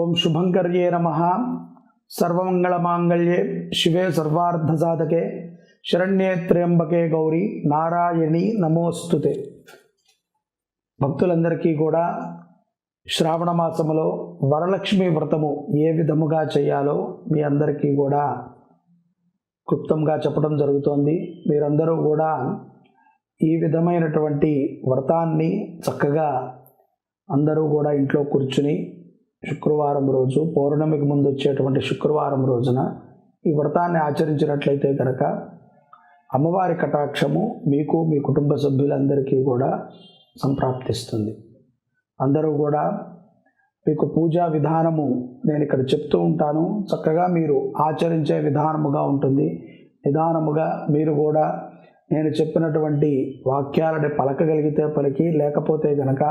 ఓం శుభంకర్యే నమః. సర్వమంగళమాంగళ్యే శివే సర్వార్థసాధకే శరణ్యే త్ర్యంబకే గౌరీ నారాయణి నమోస్తుతే. భక్తులందరికీ కూడా శ్రావణ మాసములో వరలక్ష్మి వ్రతము ఏ విధముగా చేయాలో మీ అందరికీ కూడా క్లుప్తంగా చెప్పడం జరుగుతోంది. మీరందరూ కూడా ఈ విధమైనటువంటి వ్రతాన్ని చక్కగా అందరూ కూడా ఇంట్లో కూర్చుని శుక్రవారం రోజు, పౌర్ణమికి ముందు వచ్చేటువంటి శుక్రవారం రోజున ఈ వ్రతాన్ని ఆచరించినట్లయితే కనుక అమ్మవారి కటాక్షము మీకు, మీ కుటుంబ సభ్యులందరికీ కూడా సంప్రాప్తిస్తుంది. అందరూ కూడా మీకు పూజా విధానము నేను ఇక్కడ చెప్తూ ఉంటాను, చక్కగా మీరు ఆచరించే విధానముగా ఉంటుంది. నిదానముగా మీరు కూడా నేను చెప్పినటువంటి వాక్యాలని పలకగలిగితే పలికి, లేకపోతే గనక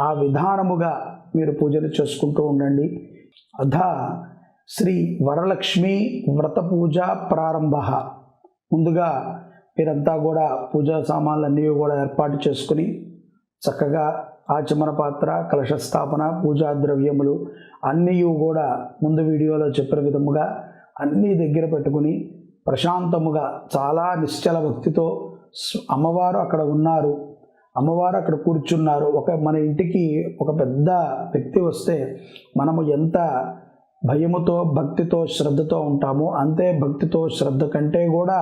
ఆ విధానముగా మీరు పూజలు చేసుకుంటూ ఉండండి. అథ శ్రీ వరలక్ష్మి వ్రత పూజ ప్రారంభ. ముందుగా మీరంతా కూడా పూజా సామాన్లు అన్నీ కూడా ఏర్పాటు చేసుకుని చక్కగా ఆచమన పాత్ర, కలశ స్థాపన, పూజా ద్రవ్యములు అన్నీ కూడా ముందు వీడియోలో చెప్పిన విధముగా అన్నీ దగ్గర పెట్టుకుని ప్రశాంతముగా చాలా నిశ్చల భక్తితో అమ్మవారు అక్కడ ఉన్నారు, అమ్మవారు అక్కడ కూర్చున్నారు. మన ఇంటికి ఒక పెద్ద వ్యక్తి వస్తే మనము ఎంత భయముతో, భక్తితో, శ్రద్ధతో ఉంటామో అంతే భక్తితో, శ్రద్ధ కంటే కూడా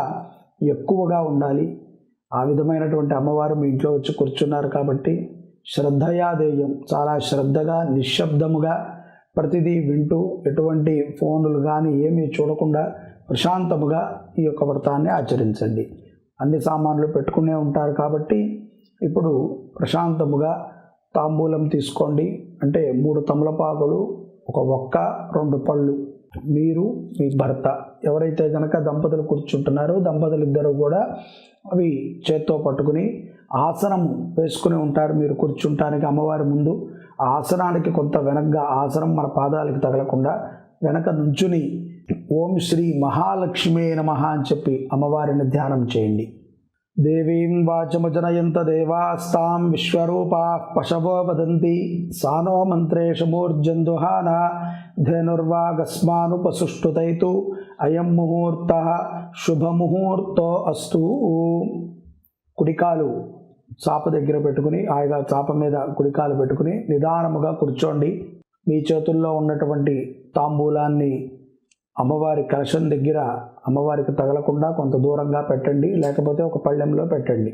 ఎక్కువగా ఉండాలి. ఆ విధమైనటువంటి అమ్మవారు మీ ఇంట్లో వచ్చి కూర్చున్నారు కాబట్టి శ్రద్ధయాదేయం, చాలా శ్రద్ధగా నిశ్శబ్దముగా ప్రతిదీ వింటూ, ఎటువంటి ఫోన్లు కానీ ఏమీ చూడకుండా ప్రశాంతముగా ఈ యొక్క వ్రతాన్ని ఆచరించండి. అన్ని సామాన్లు పెట్టుకునే ఉంటారు కాబట్టి ఇప్పుడు ప్రశాంతముగా తాంబూలం తీసుకోండి. అంటే 3 తమలపాకులు, 1 ఒక్క, 2 పళ్ళు. మీరు, మీ భర్త ఎవరైతే కనుక దంపతులు కూర్చుంటున్నారో దంపతులు ఇద్దరు కూడా అవి చేత్తో పట్టుకుని ఆసనము వేసుకుని ఉంటారు. మీరు కూర్చుంటానికి అమ్మవారి ముందు ఆ ఆసనానికి కొంత వెనక్గా, ఆసనం మన పాదాలకు తగలకుండా వెనక నుంచుని ఓం శ్రీ మహాలక్ష్మీ నమః అని చెప్పి అమ్మవారిని ధ్యానం చేయండి. దేవీం వాచమజనయంత దేవాస్తాం విశ్వరూపా పశవో వదంతి సానో మంత్రేషు మూర్జందుహాన ధేనుర్వాగస్మానుపసుష్టుతైతు అయం ముహూర్త శుభముహూర్తో అస్తు. కుడికాలు చాప దగ్గర పెట్టుకుని, హాయిగా చాప మీద కుడికాలు పెట్టుకుని నిదానముగా కూర్చోండి. మీ చేతుల్లో ఉన్నటువంటి తాంబూలాన్ని అమ్మవారి కలశం దగ్గర అమ్మవారికి తగలకుండా కొంత దూరంగా పెట్టండి, లేకపోతే ఒక పళ్ళెంలో పెట్టండి.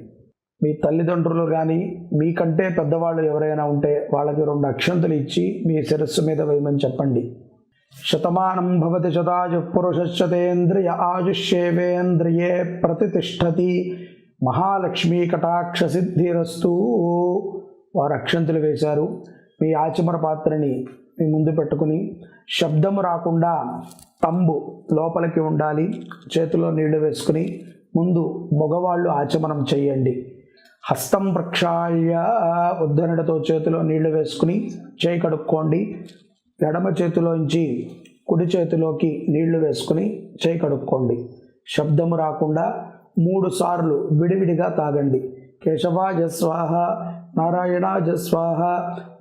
మీ తల్లిదండ్రులు కానీ మీకంటే పెద్దవాళ్ళు ఎవరైనా ఉంటే వాళ్ళకి 2 అక్షంతలు ఇచ్చి మీ శిరస్సు మీద వేయమని చెప్పండి. శతమానం భవతి శతాయు పురుషేంద్రియ ఆయుష్యేవేంద్రియే ప్రతిష్టతి మహాలక్ష్మీ కటాక్ష సిద్ధిరస్తు. వారు అక్షంతలు వేశారు. మీ ఆచమన పాత్రని మీ ముందు పెట్టుకుని శబ్దము రాకుండా తంబు లోపలికి ఉండాలి. చేతిలో నీళ్లు వేసుకుని ముందు మగవాళ్ళు ఆచమనం చేయండి. హస్తం ప్రక్షాళ్య, ఉద్ధరణతో చేతిలో నీళ్లు వేసుకుని చేయి కడుక్కోండి. ఎడమ చేతిలోంచి కుడి చేతిలోకి నీళ్లు వేసుకుని చేయి కడుక్కోండి. శబ్దము రాకుండా 3 సార్లు విడివిడిగా తాగండి. కేశవాయ స్వాహ, నారాయణాయ స్వాహ,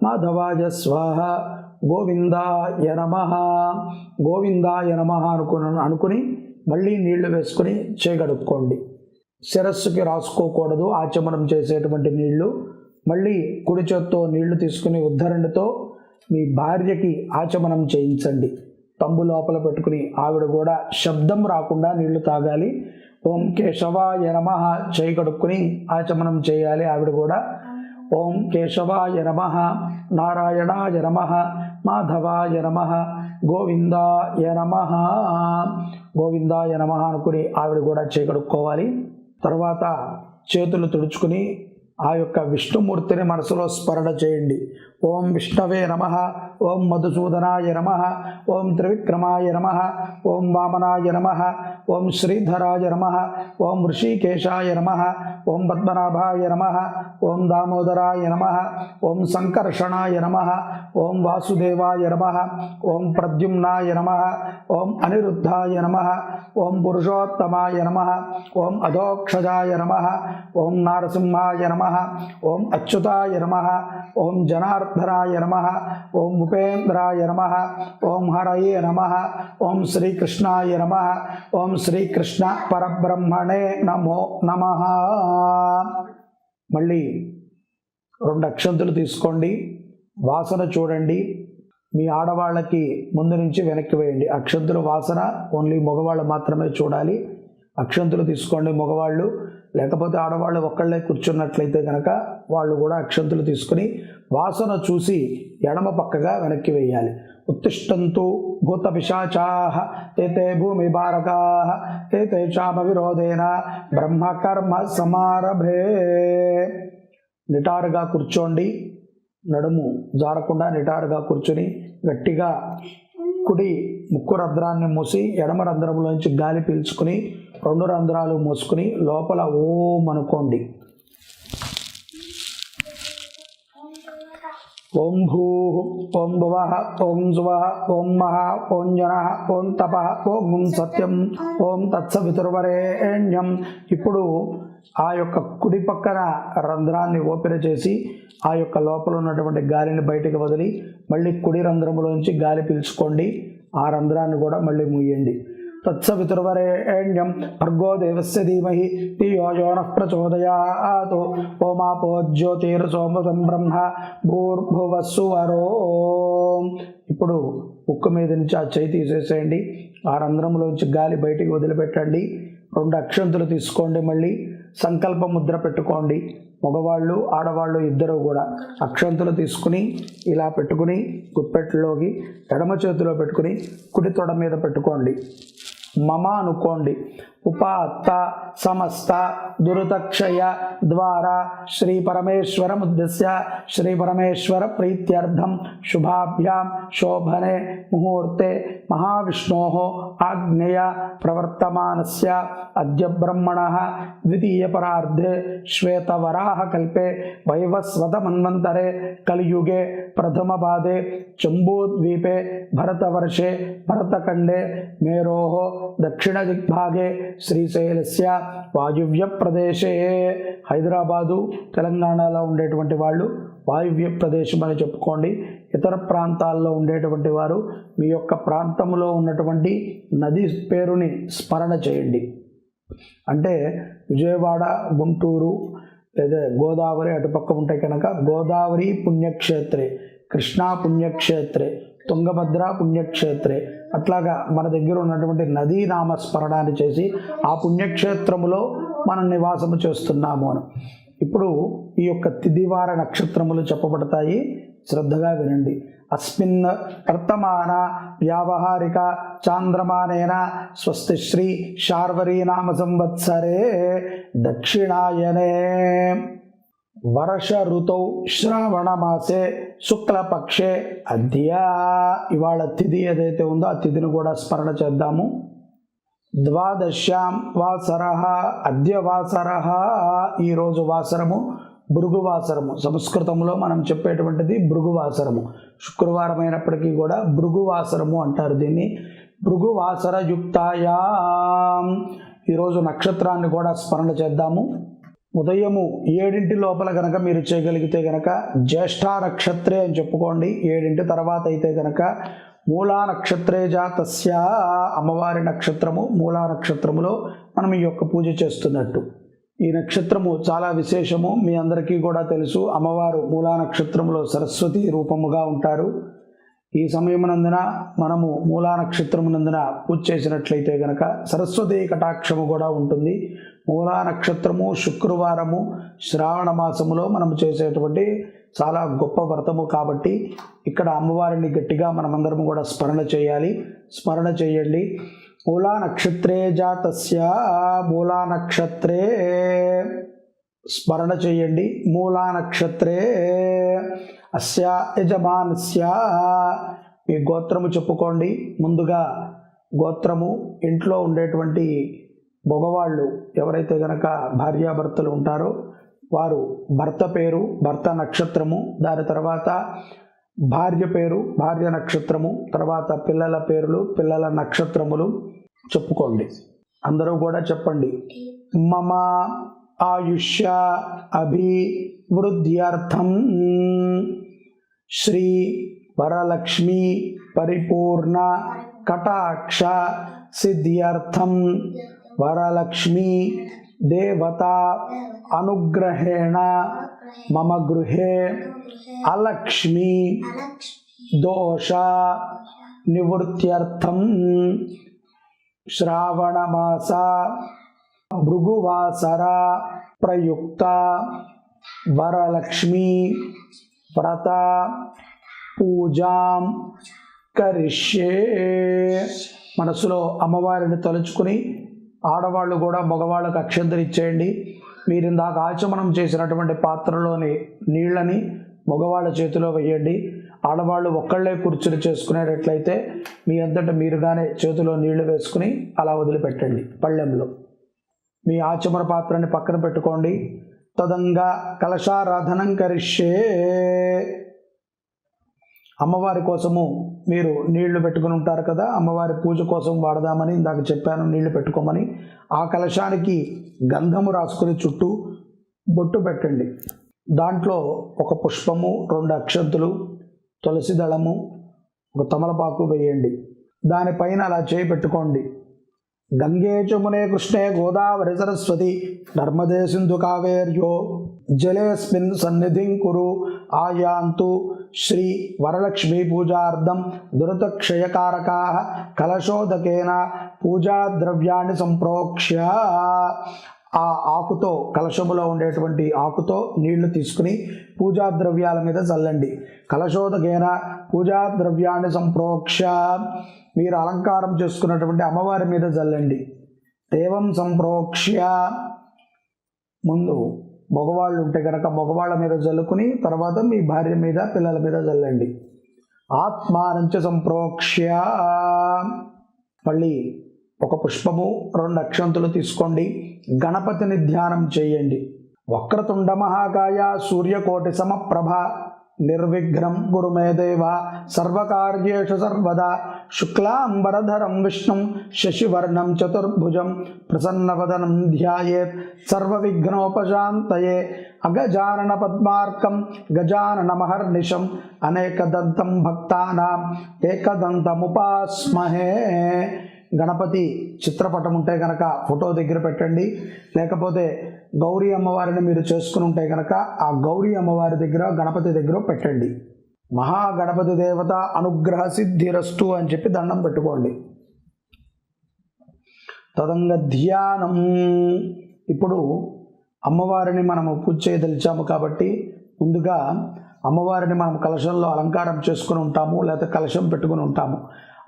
మాధవాయ స్వాహ, గోవిందాయ నమః, గోవిందాయ నమః అనుకుని మళ్ళీ నీళ్లు వేసుకుని చేయగడుక్కోండి. శిరస్సుకి రాసుకోకూడదు ఆచమనం చేసేటువంటి నీళ్లు. మళ్ళీ కుడి చేత్తో నీళ్లు తీసుకుని ఉద్ధరణతో మీ భార్యకి ఆచమనం చేయించండి. తంబు లోపల పెట్టుకుని ఆవిడ కూడా శబ్దం రాకుండా నీళ్లు తాగాలి. ఓం కేశవాయ నమః చేయగడుక్కుని ఆచమనం చేయాలి ఆవిడ కూడా. ఓం కేశవాయ నమః, నారాయణాయ నమః, మాధవాయ నమః, గోవిందాయ నమః, గోవిందాయ నమః అనుకుని ఆవిడ కూడా చేయగడుక్కోవాలి. తర్వాత చేతులు తుడుచుకుని ఆ యొక్క విష్ణుమూర్తిని మనసులో స్మరణ చేయండి. ఓం విష్ణవే నమః, ఓం మధుసూదనాయ నమః, ఓం త్రివిక్రమాయ నమః, ఓం వామనాయ నమః, ఓం శ్రీధరాయ నమః, ఓం ఋషికేశాయ నమః, ఓం పద్మనాభాయ నమః, ఓం దామోదరాయ నమః, ఓం సంకర్షణాయ నమః, ఓం వాసుదేవాయ నమః, ఓం ప్రద్యుమ్నాయ నమః, ఓం అనిరుద్ధాయ నమః, ఓం పురుషోత్తమాయ నమః, ఓం అధోక్షజాయ నమః, ఓం నారసింహాయ నమః, ఓం అచ్యుతాయ నమః, ఓం జనార్దనాయ నమః, ఓం ఉపేంద్రాయ నమః, ఓం హరయే నమః, ఓం శ్రీకృష్ణాయ నమః, ఓం శ్రీకృష్ణ పరబ్రహ్మణే నమో నమః. మళ్ళీ 2 అక్షంతులు తీసుకోండి, వాసన చూడండి. మీ ఆడవాళ్ళకి ముందు నుంచి వెనక్కి వేయండి. అక్షంతుల వాసన ఓన్లీ మగవాళ్ళు మాత్రమే చూడాలి. అక్షంతులు తీసుకోండి మగవాళ్ళు, లేకపోతే ఆడవాళ్ళు ఒక్కళ్ళే కూర్చున్నట్లయితే కనుక వాళ్ళు కూడా అక్షంతులు తీసుకుని వాసన చూసి ఎడమ పక్కగా వెనక్కి వేయాలి. ఉత్తిష్టంతు భూత పిశాచాః ఏతే భూమి భారకాః ఏతేషాం విరోధేన బ్రహ్మకర్మ సమారభే. నిటారుగా కూర్చోండి, నడుము జారకుండా నిటారుగా కూర్చుని గట్టిగా కుడి ముక్కు రంధ్రాన్ని మూసి ఎడమ రంధ్రంలోంచి గాలి పీల్చుకుని 2 రంధ్రాలు మూసుకుని లోపల ఓం అనుకోండి. ఓం భూ, ఓం భువ, ఓం శువ, ఓం మహ, ఓం జన, ఓం తప, ఓం సత్యం, ఓం తత్సవితుర్వరేణ్యం. ఇప్పుడు ఆ యొక్క కుడి పక్కన రంధ్రాన్ని ఓపెన్ చేసి ఆ యొక్క లోపల ఉన్నటువంటి గాలిని బయటకు వదిలి మళ్ళీ కుడి రంధ్రంలోంచి గాలి పీల్చుకోండి. ఆ రంధ్రాన్ని కూడా మళ్ళీ మూయండి. తత్సవితుర్వరేణ్యం భర్గో దేవస్య ధీమహి ధియో యో నః ప్రచోదయాత్. ఓమాపో జ్యోతిర్సోమృతం బ్రహ్మ భూర్భువస్సువరో. ఇప్పుడు ఉక్కు మీద నుంచి ఆ చేయి తీసేసేయండి. ఆ రంధ్రంలోంచి గాలి బయటికి వదిలిపెట్టండి. 2 అక్షంతులు తీసుకోండి. మళ్ళీ సంకల్ప ముద్ర పెట్టుకోండి. మగవాళ్ళు ఆడవాళ్ళు ఇద్దరు కూడా అక్షంతులు తీసుకుని ఇలా పెట్టుకుని గుప్పెట్లోకి ఎడమ చేతిలో పెట్టుకుని కుడి తొడ మీద పెట్టుకోండి. మమ అనుకోండి. ఉపాత్త సమస్త దురితక్షయ ద్వారా శ్రీ పరమేశ్వరముద్దేశ్య శ్రీ పరమేశ్వర ప్రీత్యర్థం శుభాభ్యాం శోభనే ముహూర్తే మహావిష్ణోః ఆజ్ఞయ ప్రవర్తమానస్య అద్య బ్రహ్మణః ద్వితీయపరార్ధే శ్వేతవరాహకల్పే వైవస్వత మన్వంతరే కలియుగే ప్రథమపాదే జంబూద్వీపే భరతవర్షే భరతఖండే మేరోః దక్షిణ దిగ్భాగే శ్రీశైలస్య వాయువ్య ప్రదేశే. హైదరాబాదు తెలంగాణలో ఉండేటువంటి వాళ్ళు వాయువ్య ప్రదేశం అని చెప్పుకోండి. ఇతర ప్రాంతాల్లో ఉండేటువంటి వారు మీ యొక్క ప్రాంతంలో ఉన్నటువంటి నది పేరుని స్మరణ చేయండి. అంటే విజయవాడ, గుంటూరు లేదా గోదావరి అటుపక్క ఉంటే కనుక గోదావరి పుణ్యక్షేత్రే, కృష్ణా పుణ్యక్షేత్రే, తుంగభద్ర పుణ్యక్షేత్రే, అట్లాగా మన దగ్గర ఉన్నటువంటి నదీ నామస్మరణాన్ని చేసి ఆ పుణ్యక్షేత్రములో మనం నివాసము చేస్తున్నాము అని. ఇప్పుడు ఈ యొక్క తిథివార నక్షత్రములు చెప్పబడతాయి, శ్రద్ధగా వినండి. అస్మిన్ వర్తమాన వ్యావహారిక చాంద్రమానేన స్వస్తి శ్రీ శార్వరీ నామ సంవత్సరే దక్షిణాయనే వర్ష ఋతౌ శ్రావణ మాసే శుక్లపక్షే అద్య. ఇవాళ తిథి ఏదైతే ఉందో ఆ తిథిని కూడా స్మరణ చేద్దాము. ద్వాదశ్యాం వాసరః అద్య వాసరః. ఈరోజు వాసరము భృగువాసరము. సంస్కృతంలో మనం చెప్పేటువంటిది భృగువాసరము. శుక్రవారం అయినప్పటికీ కూడా భృగువాసరము అంటారు దీన్ని. భృగువాసర యుక్తాయాం. ఈరోజు నక్షత్రాన్ని కూడా స్మరణ చేద్దాము. ఉదయము 7 లోపల కనుక మీరు చేయగలిగితే కనుక జ్యేష్ఠ నక్షత్రే అని చెప్పుకోండి. 7 తర్వాత అయితే కనుక మూలా నక్షత్రే జాతస్య. అమ్మవారి నక్షత్రము మూలా నక్షత్రములో మనం ఈ యొక్క పూజ చేస్తున్నట్టు. ఈ నక్షత్రము చాలా విశేషము. మీ అందరికీ కూడా తెలుసు, అమ్మవారు మూలా నక్షత్రంలో సరస్వతి రూపముగా ఉంటారు. ఈ సమయమునందున మనము మూలా నక్షత్రమునందున పూజ చేసినట్లయితే కనుక సరస్వతి కటాక్షము కూడా ఉంటుంది. మూలా నక్షత్రము శుక్రవారము శ్రావణ మాసములో మనం చేసేటువంటి చాలా గొప్ప వ్రతము కాబట్టి ఇక్కడ అమ్మవారిని గట్టిగా మనమందరం కూడా స్మరణ చేయాలి. స్మరణ చేయండి. మూలా నక్షత్రే జాతస్య. మూలా నక్షత్రే స్మరణ చేయండి. మూలా నక్షత్రే అస్య యజమానస్య. మీ గోత్రము చెప్పుకోండి. ముందుగా గోత్రము, ఇంట్లో ఉండేటువంటి మగవాళ్ళు ఎవరైతే గనక భార్యాభర్తలు ఉంటారో వారు భర్త పేరు, భర్త నక్షత్రము, దాని తర్వాత భార్య పేరు, భార్య నక్షత్రము, తర్వాత పిల్లల పేర్లు, పిల్లల నక్షత్రములు చెప్పుకోండి. అందరూ కూడా చెప్పండి. మమ ఆయుష్య అభివృద్ధ్యర్థం శ్రీ వరలక్ష్మి పరిపూర్ణ కటాక్ష సిద్ధ్యర్థం వరలక్ష్మి దేవతా అనుగ్రహేణ మమ గృహే అలక్ష్మి దోష నివృత్త్యర్థం శ్రావణమాస భృగువాసర ప్రయుక్త వరలక్ష్మి వ్రత పూజాం కరిష్యే. మనసులో అమ్మవారిని తలుచుకుని ఆడవాళ్ళు కూడా మగవాళ్ళకు అక్షంతలు ఇచ్చేయండి. మీరు ఇందాక ఆచమనం చేసినటువంటి పాత్రలోని నీళ్ళని మగవాళ్ళ చేతిలో వేయండి. ఆడవాళ్ళు ఒక్కళ్ళే కూర్చుని చేసుకునేటట్లయితే మీ అంతటా మీరుగానే చేతిలో నీళ్లు వేసుకుని అలా వదిలిపెట్టండి. పళ్ళెంలో మీ ఆచమన పాత్రని పక్కన పెట్టుకోండి. తదంగా కలశారాధనం కరిష్యే. అమ్మవారి కోసము మీరు నీళ్లు పెట్టుకుని ఉంటారు కదా, అమ్మవారి పూజ కోసం వాడదామని ఇందాక చెప్పాను, నీళ్లు పెట్టుకోమని. ఆ కలశానికి గంధము రాసుకుని చుట్టూ బొట్టు పెట్టండి. దాంట్లో ఒక పుష్పము, 2 అక్షంతులు, తులసి దళము, ఒక తమలపాకు వేయండి. దానిపైన అలా చేయి పెట్టుకోండి. గంగే చమునే కృష్ణే గోదావరి సరస్వతి నర్మదే సింధు కావేర్యో జలేస్మిన్ సన్నిధిం కురు ఆయాంతు శ్రీ వరలక్ష్మీ పూజార్థం దురతక్షయకారకా కలశోదకేన పూజా ద్రవ్యాన్ని సంప్రోక్ష్య. ఆ ఆకుతో, కలశములో ఉండేటువంటి ఆకుతో నీళ్లు తీసుకుని పూజా ద్రవ్యాల మీద చల్లండి. కలశోదకేన పూజా ద్రవ్యాన్ని సంప్రోక్ష్య. మీరు అలంకారం చేసుకున్నటువంటి అమ్మవారి మీద చల్లండి. దేవం సంప్రోక్ష్య. ముందు మగవాళ్ళు ఉంటే కనుక మగవాళ్ళ మీద చల్లుకుని తర్వాత మీ భార్య మీద, పిల్లల మీద చల్లండి. ఆత్మానంచ సంప్రోక్ష్య. మళ్ళీ ఒక పుష్పము, 2 అక్షంతులు తీసుకోండి. గణపతిని ధ్యానం చేయండి. వక్రతుండ మహాకాయ సూర్యకోటి సమప్రభ నిర్విఘ్నం గురు మే దేవ సర్వకార్యేషు సర్వదా శుక్లాంబరధరం విష్ణుం శశివర్ణం చతుర్భుజం ప్రసన్నవదనం ధ్యాయేత్ సర్వవిఘ్నోపశాంతయే. అగజానన పద్మార్కం గజానన మహర్నిశం అనేకదంతం భక్తానాం ఏకదంతముపాస్మహే. గణపతి చిత్రపటం ఉంటే కనుక ఫోటో దగ్గర పెట్టండి. లేకపోతే గౌరీ అమ్మవారిని మీరు చేసుకుని ఉంటే కనుక ఆ గౌరీ అమ్మవారి దగ్గర, గణపతి దగ్గర పెట్టండి. మహాగణపతి దేవత అనుగ్రహ సిద్ధిరస్తు అని చెప్పి దండం పెట్టుకోండి. తదంగ ధ్యానం. ఇప్పుడు అమ్మవారిని మనము పూజ చేయదలిచాము కాబట్టి ముందుగా అమ్మవారిని మనం కలశంలో అలంకారం చేసుకుని ఉంటాము, లేకపోతే కలశం పెట్టుకుని ఉంటాము.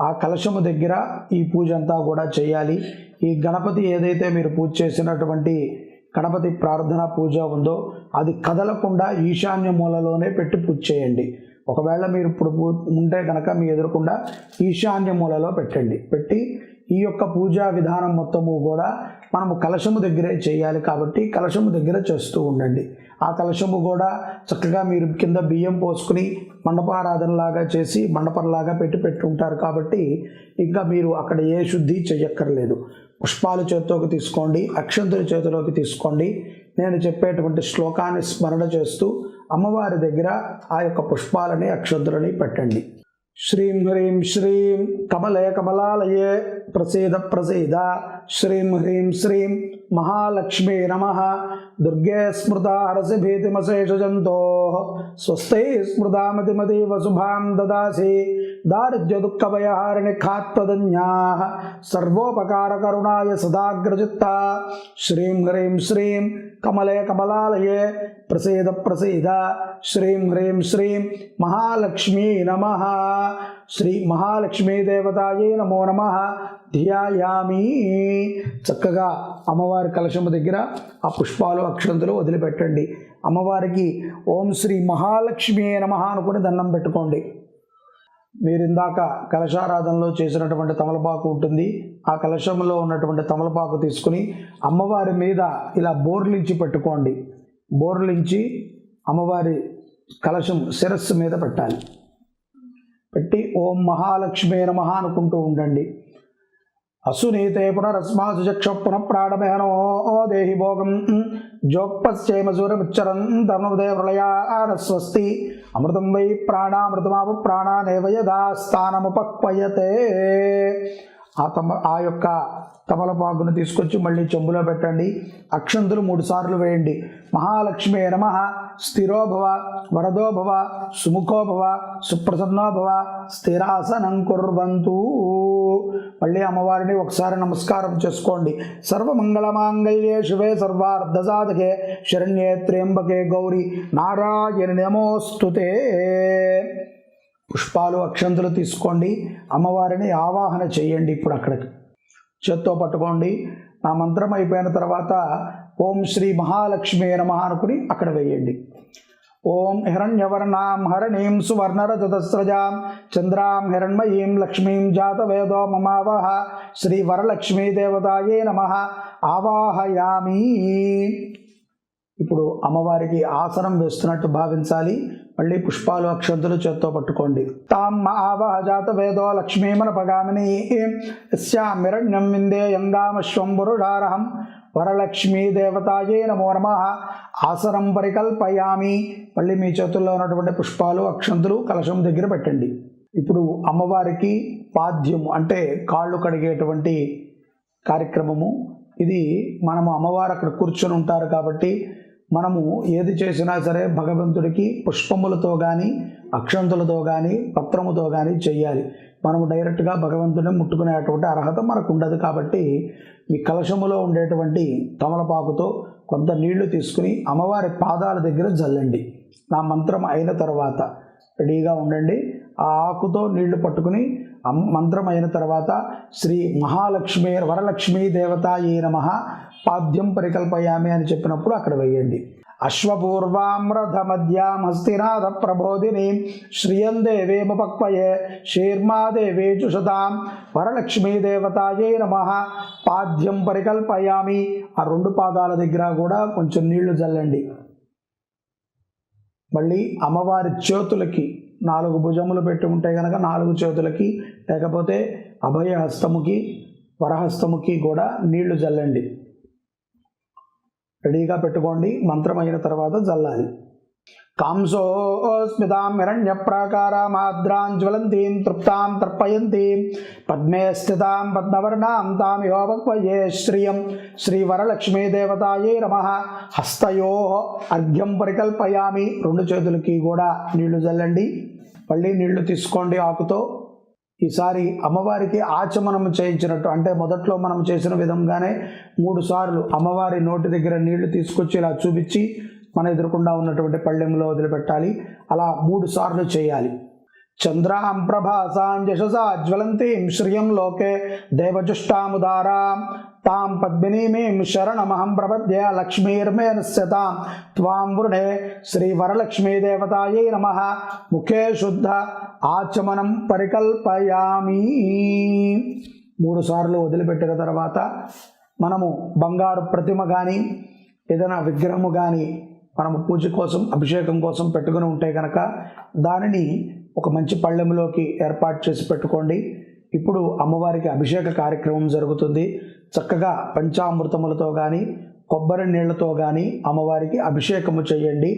ఆ కలశము దగ్గర ఈ పూజ అంతా కూడా చేయాలి. ఈ గణపతి ఏదైతే మీరు పూజ చేసినటువంటి గణపతి ప్రార్థన పూజ ఉందో అది కదలకుండా ఈశాన్య మూలలోనే పెట్టి పూజ చేయండి. ఒకవేళ మీరు ఇప్పుడు ఉంటే కనుక మీ ఎదురకుండా ఈశాన్య మూలలో పెట్టండి. పెట్టి ఈ యొక్క పూజా విధానం మొత్తము కూడా మనము కలశము దగ్గరే చేయాలి కాబట్టి కలశము దగ్గర చేస్తూ ఉండండి. ఆ కలశము కూడా చక్కగా మీరు కింద బియ్యం పోసుకుని మండపారాధనలాగా చేసి మండపంలాగా పెట్టి ఉంటారు కాబట్టి ఇంకా మీరు అక్కడ ఏ శుద్ధి చెయ్యక్కర్లేదు. పుష్పాలు చేతిలోకి తీసుకోండి, అక్షంతుల చేతిలోకి తీసుకోండి. నేను చెప్పేటువంటి శ్లోకాన్ని స్మరణ చేస్తూ అమ్మవారి దగ్గర ఆ యొక్క పుష్పాలని, అక్షంతులని పెట్టండి. శ్రీం హ్రీం శ్రీం కమలయ కమలాలయే ప్రసీద ప్రసీద. శ్రీం హ్రీం శ్రీం మహాలక్ష్మీ నమః. దుర్గే స్మృతా హరసి భీతిమశేషజంతో స్వస్థై స్మృతా మతిమతీవ శుభాం దదాసి. దారిద్ర్య దుఃఖభయహారిణి ఖాత్వదన్యాః సర్వోపకార కరుణాయ సదాగ్రచిత్త. శ్రీం హ్రీం శ్రీం కమలయ కమలాలయే ప్రసీద ప్రసీద. శ్రీం హ్రీం శ్రీం మహాలక్ష్మీ నమః. శ్రీ మహాలక్ష్మీ దేవతాయే నమో నమః ధ్యాయామి. చక్కగా అమ్మవారి కలశము దగ్గర ఆ పుష్పాలు, అక్షంతులు వదిలిపెట్టండి. అమ్మవారికి ఓం శ్రీ మహాలక్ష్మీ నమః అనుకుని దండం పెట్టుకోండి. మీరు ఇందాక కలశారాధనలో చేసినటువంటి తమలపాకు ఉంటుంది. ఆ కలశంలో ఉన్నటువంటి తమలపాకు తీసుకుని అమ్మవారి మీద ఇలా బోర్లించి పెట్టుకోండి. బోర్లించి అమ్మవారి కలశం శిరస్సు మీద పెట్టాలి. పెట్టి ఓం మహాలక్ష్మీ నమః అనుకుంటూ ఉండండి. అసునీతే పునరస్మాసు చక్షు పునఃప్రాణమేహనో దేహి భోగం జోక్పశ్చేమసూరముచ్చరం ధనుదే ప్రళయాన స్వస్తి అమృతం వై ప్రాణామృతమాపు ప్రాణానేవ యదా స్థానముపక్వయతే. ఆ యొక్క తమలపాకును తీసుకొచ్చి మళ్ళీ చెంబులో పెట్టండి. అక్షంతులు 3 సార్లు వేయండి. మహాలక్ష్మీ నమః స్థిరోభవ వరదోభవ సుముఖోభవ సుప్రసన్నోభవ స్థిరాసనం కుర్వంతు. మళ్ళీ అమ్మవారిని ఒకసారి నమస్కారం చేసుకోండి. సర్వమంగళమాంగళ్యే శివే సర్వార్థసాధకే శరణ్యే త్ర్యంబకే గౌరీ నారాయణి నమోస్తుతే. పుష్పాలు అక్షంతులు తీసుకోండి. అమ్మవారిని ఆవాహన చేయండి. ఇప్పుడు అక్కడికి చేత్తో పట్టుకోండి. నా మంత్రం అయిపోయిన తర్వాత ఓం శ్రీ మహాలక్ష్మీ నమః అనుకుని అక్కడ వేయండి. ఓం హిరణ్యవర్ణాం హరణీం సువర్ణరజతస్రజాం చంద్రాం హిరణ్మయీం లక్ష్మీం జాతవేదో మమావహ శ్రీ వరలక్ష్మీ దేవతాయే నమః ఆవాహయామి. ఇప్పుడు అమ్మవారికి ఆసనం వేస్తున్నట్టు భావించాలి. మళ్ళీ పుష్పాలు అక్షంతులు చేత్తో పట్టుకోండి. తాం ఆవహ జాత వేదో లక్ష్మీమనపగామిని యస్యామిరణ్యం విందే యంగామశ్వం పురుషారహం వరలక్ష్మీ దేవతాయే నమో నమః ఆసనం పరికల్పయామి. మళ్ళీ మీ చేతుల్లో ఉన్నటువంటి పుష్పాలు అక్షంతులు కలశం దగ్గర పెట్టండి. ఇప్పుడు అమ్మవారికి పాద్యము అంటే కాళ్ళు కడిగేటువంటి కార్యక్రమము ఇది. మనము అమ్మవారు అక్కడ కూర్చొని ఉంటారు కాబట్టి మనము ఏది చేసినా సరే భగవంతుడికి పుష్పములతో కానీ అక్షంతులతో కానీ పత్రముతో కానీ చెయ్యాలి. మనము డైరెక్ట్గా భగవంతుడిని ముట్టుకునేటువంటి అర్హత మనకు ఉండదు. కాబట్టి మీ కలశములో ఉండేటువంటి తమలపాకుతో కొంత నీళ్లు తీసుకుని అమ్మవారి పాదాల దగ్గర జల్లండి. నా మంత్రం అయిన తర్వాత రెడీగా ఉండండి. ఆ ఆకుతో నీళ్లు పట్టుకుని మంత్రం అయిన తర్వాత శ్రీ మహాలక్ష్మీ వరలక్ష్మీ దేవతాయే నమః పాద్యం పరికల్పయామి అని చెప్పినప్పుడు అక్కడ వేయండి. అశ్వపూర్వాం రథమధ్యాం హస్తినాథ ప్రబోధిని శ్రియం దేవేముపక్వయే శీర్మాదేవే చుషతాం వరలక్ష్మీ దేవతాయే నమః పాద్యం పరికల్పయామి. ఆ 2 పాదాల దగ్గర కూడా కొంచెం నీళ్లు జల్లండి. మళ్ళీ అమ్మవారి చేతులకి 4 భుజములు పెట్టి ఉంటే కనుక 4 చేతులకి, లేకపోతే అభయహస్తముకి వరహస్తముకి కూడా నీళ్లు జల్లండి. రెడీగా పెట్టుకోండి. మంత్రం అయిన తర్వాత జల్లాలి. కాంసోస్మితాం హిరణ్య ప్రాకారామాద్రాం జ్వలంతీం తృప్తాం తర్పయంతీం పద్మే స్థితాం పద్మవర్ణాం తామిహోపక్వయే శ్రియం శ్రీ వరలక్ష్మీ దేవతాయే నమః హస్తయో అర్ఘ్యం పరికల్పయామి. 2 చేతులకి కూడా నీళ్లు జల్లండి. మళ్ళీ నీళ్లు తీసుకోండి ఆకుతో. ఈసారి అమ్మవారికి ఆచమనం చేయించినట్టు అంటే మొదట్లో మనం చేసిన విధంగానే 3 సార్లు అమ్మవారి నోటి దగ్గర నీళ్లు తీసుకొచ్చి ఇలా చూపించి మన ఎదురుకుండా ఉన్నటువంటి పళ్ళెంలో వదిలిపెట్టాలి. అలా 3 సార్లు చేయాలి. చంద్రాం ప్రభాసాం యశసా జ్వలంతీం శ్రియం లోకే దేవజుష్టాముదారాం తాం పద్మినీమీం శరణమహం ప్రపద్య లక్ష్మీర్మేనస్యతాం త్వాం వృణే శ్రీ వరలక్ష్మీ దేవతాయే నమః ముఖే శుద్ధ ఆచమనం పరికల్పయామి. 3 సార్లు వదిలిపెట్టిన తర్వాత మనము బంగారు ప్రతిమ కానీ ఏదైనా విగ్రహము కానీ మనము పూజ కోసం అభిషేకం కోసం పెట్టుకుని ఉంటే కనుక దానిని ఒక మంచి పళ్ళెంలోకి ఏర్పాటు చేసి పెట్టుకోండి. ఇప్పుడు అమ్మవారికి అభిషేక కార్యక్రమం జరుగుతుంది. చక్కగా పంచామృతములతో కానీ కొబ్బరి నీళ్లతో కానీ అమ్మవారికి అభిషేకము చేయండి.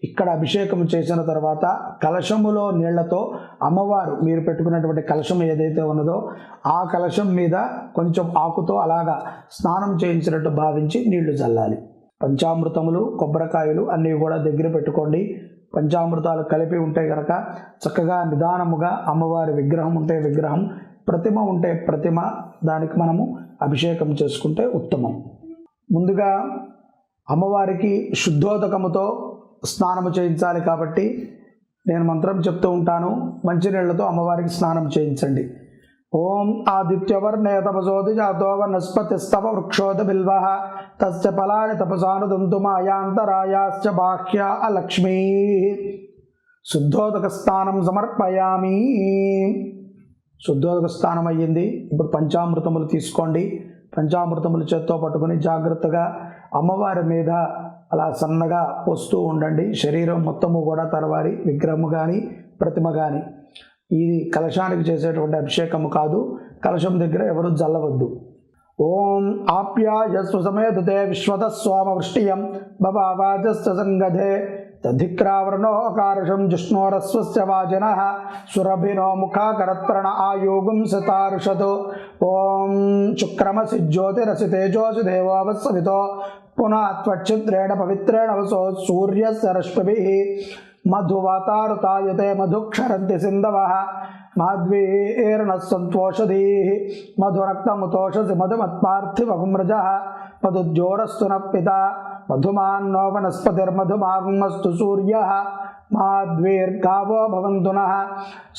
ఇక్కడ అభిషేకం చేసిన తర్వాత కలశములో నీళ్లతో అమ్మవారు మీరు పెట్టుకున్నటువంటి కలశం ఏదైతే ఉన్నదో ఆ కలశం మీద కొంచెం ఆకుతో అలాగా స్నానం చేయించినట్టు భావించి నీళ్లు చల్లాలి. పంచామృతములు కొబ్బరికాయలు అన్నీ కూడా దగ్గర పెట్టుకోండి. పంచామృతాలు కలిపి ఉంటే కనుక చక్కగా నిదానముగా అమ్మవారి విగ్రహం ఉంటే విగ్రహం, ప్రతిమ ఉంటే ప్రతిమ, దానికి మనము అభిషేకం చేసుకుంటే ఉత్తమం. ముందుగా అమ్మవారికి శుద్ధోదకముతో స్నానము చేయించాలి కాబట్టి నేను మంత్రం చెప్తూ ఉంటాను. మంచినీళ్లతో అమ్మవారికి స్నానం చేయించండి. ఓం ఆదిత్యవర్ణే తపసోది జాతో వనస్పతిస్తవ వృక్షోద బిల్వః తస్య ఫలాని తపసానుదంతు మాయాంతరాయాశ్చ బాహ్యా అలక్ష్మీ. శుద్ధోదక స్నానం సమర్పయామి. శుద్ధోదక స్నానం అయ్యింది. ఇప్పుడు పంచామృతములు తీసుకోండి. పంచామృతములు చేత్తో పట్టుకొని జాగ్రత్తగా అమ్మవారి మీద అలా సన్నగా పోస్తూ ఉండండి. శరీరం మొత్తము కూడా తలవారి విగ్రహము కానీ ప్రతిమ కానీ. ఇది కలశానికి చేసేటువంటి అభిషేకము కాదు. కలశం దగ్గర ఎవరు జల్లవద్దు. ఓం ఆప్యాయస్వ సమేధతే విశ్వత సోమ వృష్టియం బవావాజస్వ సంగధే తధిక్రావరణోకారుషం జిష్ణోరస్వస్య వాజనః సురభినో ముఖాకరత్ప్రణ ఆయోగం సతారుషతో. ఓం శుక్రమసి జ్యోతిరసి తేజోసి దేవోవత్సవితో పునః త్వచ్చిద్రేణ పవిత్రేణ వసో సూర్యస్య రశ్మిభిః మధువాతారుతాయతే మధుక్షరంతి సింధవః మాధ్వీర్ణస్సంతోషధీః మధురక్తముతోషసి మధుమత్పార్థివగుమ్రజః మధుజ్యోరస్తు నః పితా మధుమాన్నో వనస్పతిర్మధుమాగుమస్తు సూర్యః మాధ్వీర్గావో భవంతు నః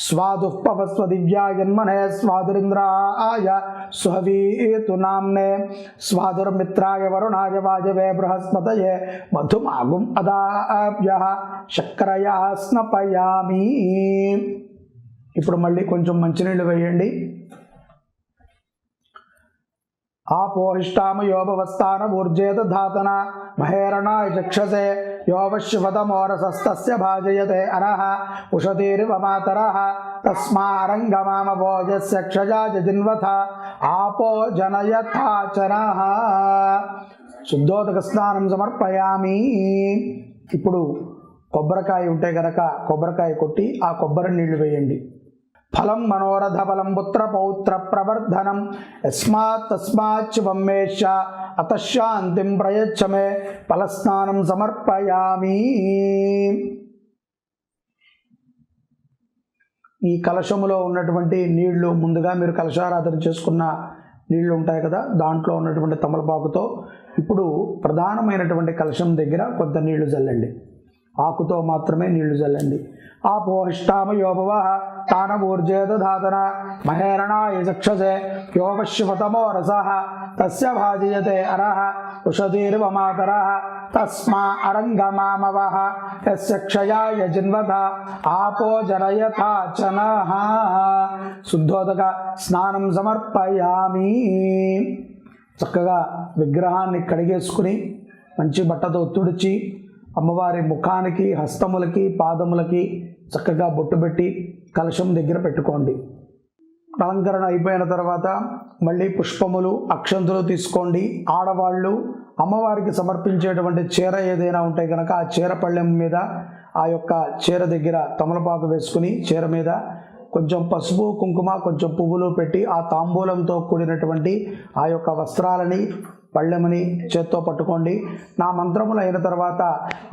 స్వాదుః పవస్వ దివ్యాయన్మనే స్వాదురింద్రాయ సుహవీతు నామ్నే స్వాదుర్మిత్రాయ వరుణాయ వాయవే బృహస్పతయే మధుమాగుం అదాభ్యః శర్కరయా స్నపయామి. ఇప్పుడు మళ్ళీ కొంచెం మంచినీళ్ళు వేయండి. ఆపోహిష్టామ యోభవస్థాన ఊర్జేత ధాతన మహేరణాయ చక్షసే యోవశ్వతమోరసస్తస్య భాజయతే అనః ఉషతీరివ మాతరః తస్మారంగమామభోజస్య క్షజాజ జిన్వథ ఆపో జనయథాచనః. శుద్ధోదక స్నానం సమర్పయామి. ఇప్పుడు కొబ్బరికాయ ఉంటే గనక కొబ్బరికాయ కొట్టి ఆ కొబ్బరి నీళ్లు వేయండి. ఫలం మనోరథ ఫలం పుత్ర పౌత్ర ప్రవర్ధనం యస్మాత్ తస్మాత్ శివమేష అతశాంతిం ప్రయచ్చమే ఫలస్నానం సమర్పయామి. ఈ కలశములో ఉన్నటువంటి నీళ్లు ముందుగా మీరు కలశారాధన చేసుకున్న నీళ్లు ఉంటాయి కదా, దాంట్లో ఉన్నటువంటి తమలపాకుతో ఇప్పుడు ప్రధానమైనటువంటి కలశం దగ్గర కొంత నీళ్లు చల్లండి. ఆకుతో మాత్రమే నీళ్లు చల్లండి. ఆపోహిష్టామ యోభవ తానమూర్జేత ధాతన మహేరణాయ చక్షసే యోవశ్వతమో రసః తస్య భాజయతే అరః ఉషతీరివ మాతరః తస్మా అరంగమామవః తస్య క్షయాయ జిన్వథ ఆపో జనయథాచనః. శుద్ధోదక స్నానం సమర్పయామి. చక్కగా విగ్రహాన్ని కడిగేసుకుని మంచి బట్టతో తుడిచి అమ్మవారి ముఖానికి హస్తములకి పాదములకి చక్కగా బొట్టు పెట్టి కలశం దగ్గర పెట్టుకోండి. అలంకరణ అయిపోయిన తర్వాత మళ్ళీ పుష్పములు అక్షంతులు తీసుకోండి. ఆడవాళ్ళు అమ్మవారికి సమర్పించేటువంటి చీర ఏదైనా ఉంటే కనుక ఆ చీర పళ్ళెం మీద ఆ యొక్క చీర దగ్గర తమలపాకు వేసుకుని చీర మీద కొంచెం పసుపు కుంకుమ కొంచెం పువ్వులు పెట్టి ఆ తాంబూలంతో కూడినటువంటి ఆ యొక్క వస్త్రాలని పళ్ళెమని చేత్తో పట్టుకోండి. నా మంత్రములు అయిన తర్వాత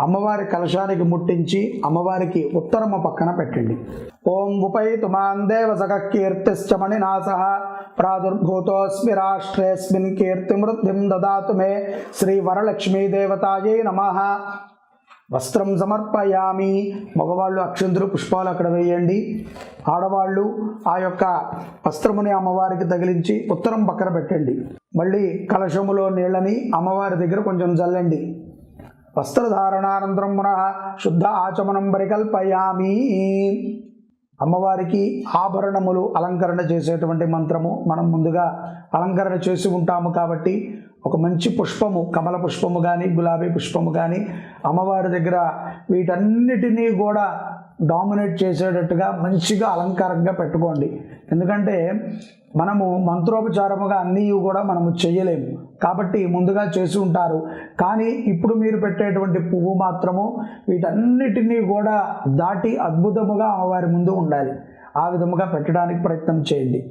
అమ్మవారి కలశానికి ముట్టించి అమ్మవారికి ఉత్తరమ పక్కన పెట్టండి. ఓం ఉపైతు మాం దేవ సఖ కీర్తిశ్చ మణినాసః ప్రాదుర్భూతోస్మి రాష్ట్రేస్మిన్ కీర్తిమృద్ధిం దదాతు మే శ్రీ వరలక్ష్మీ దేవతాయై నమః. వస్త్రం సమర్పయామి. మగవాళ్ళు అక్షంతులు పుష్పాలు అక్కడ వేయండి. ఆడవాళ్ళు ఆ యొక్క వస్త్రముని అమ్మవారికి తగిలించి ఉత్తరం పక్కన పెట్టండి. మళ్ళీ కలశములో నీళ్ళని అమ్మవారి దగ్గర కొంచెం చల్లండి. వస్త్రధారణానంతరం పునః శుద్ధ ఆచమనం పరికల్పయామి. అమ్మవారికి ఆభరణములు అలంకరణ చేసేటువంటి మంత్రము మనం ముందుగా అలంకరణ చేసి ఉంటాము కాబట్టి ఒక మంచి పుష్పము కమల పుష్పము కానీ గులాబీ పుష్పము కానీ అమ్మవారి దగ్గర వీటన్నిటినీ కూడా డామినేట్ చేసేటట్టుగా మంచిగా అలంకారంగా పెట్టుకోండి. ఎందుకంటే మనము మంత్రోపచారముగా అన్నీ కూడా మనము చేయలేము కాబట్టి ముందుగా చేసి ఉంటారు. కానీ ఇప్పుడు మీరు పెట్టేటువంటి పువ్వు మాత్రము వీటన్నిటినీ కూడా దాటి అద్భుతముగా అమ్మవారి ముందు ఉండాలి. ఆ విధముగా పెట్టడానికి ప్రయత్నం చేయండి.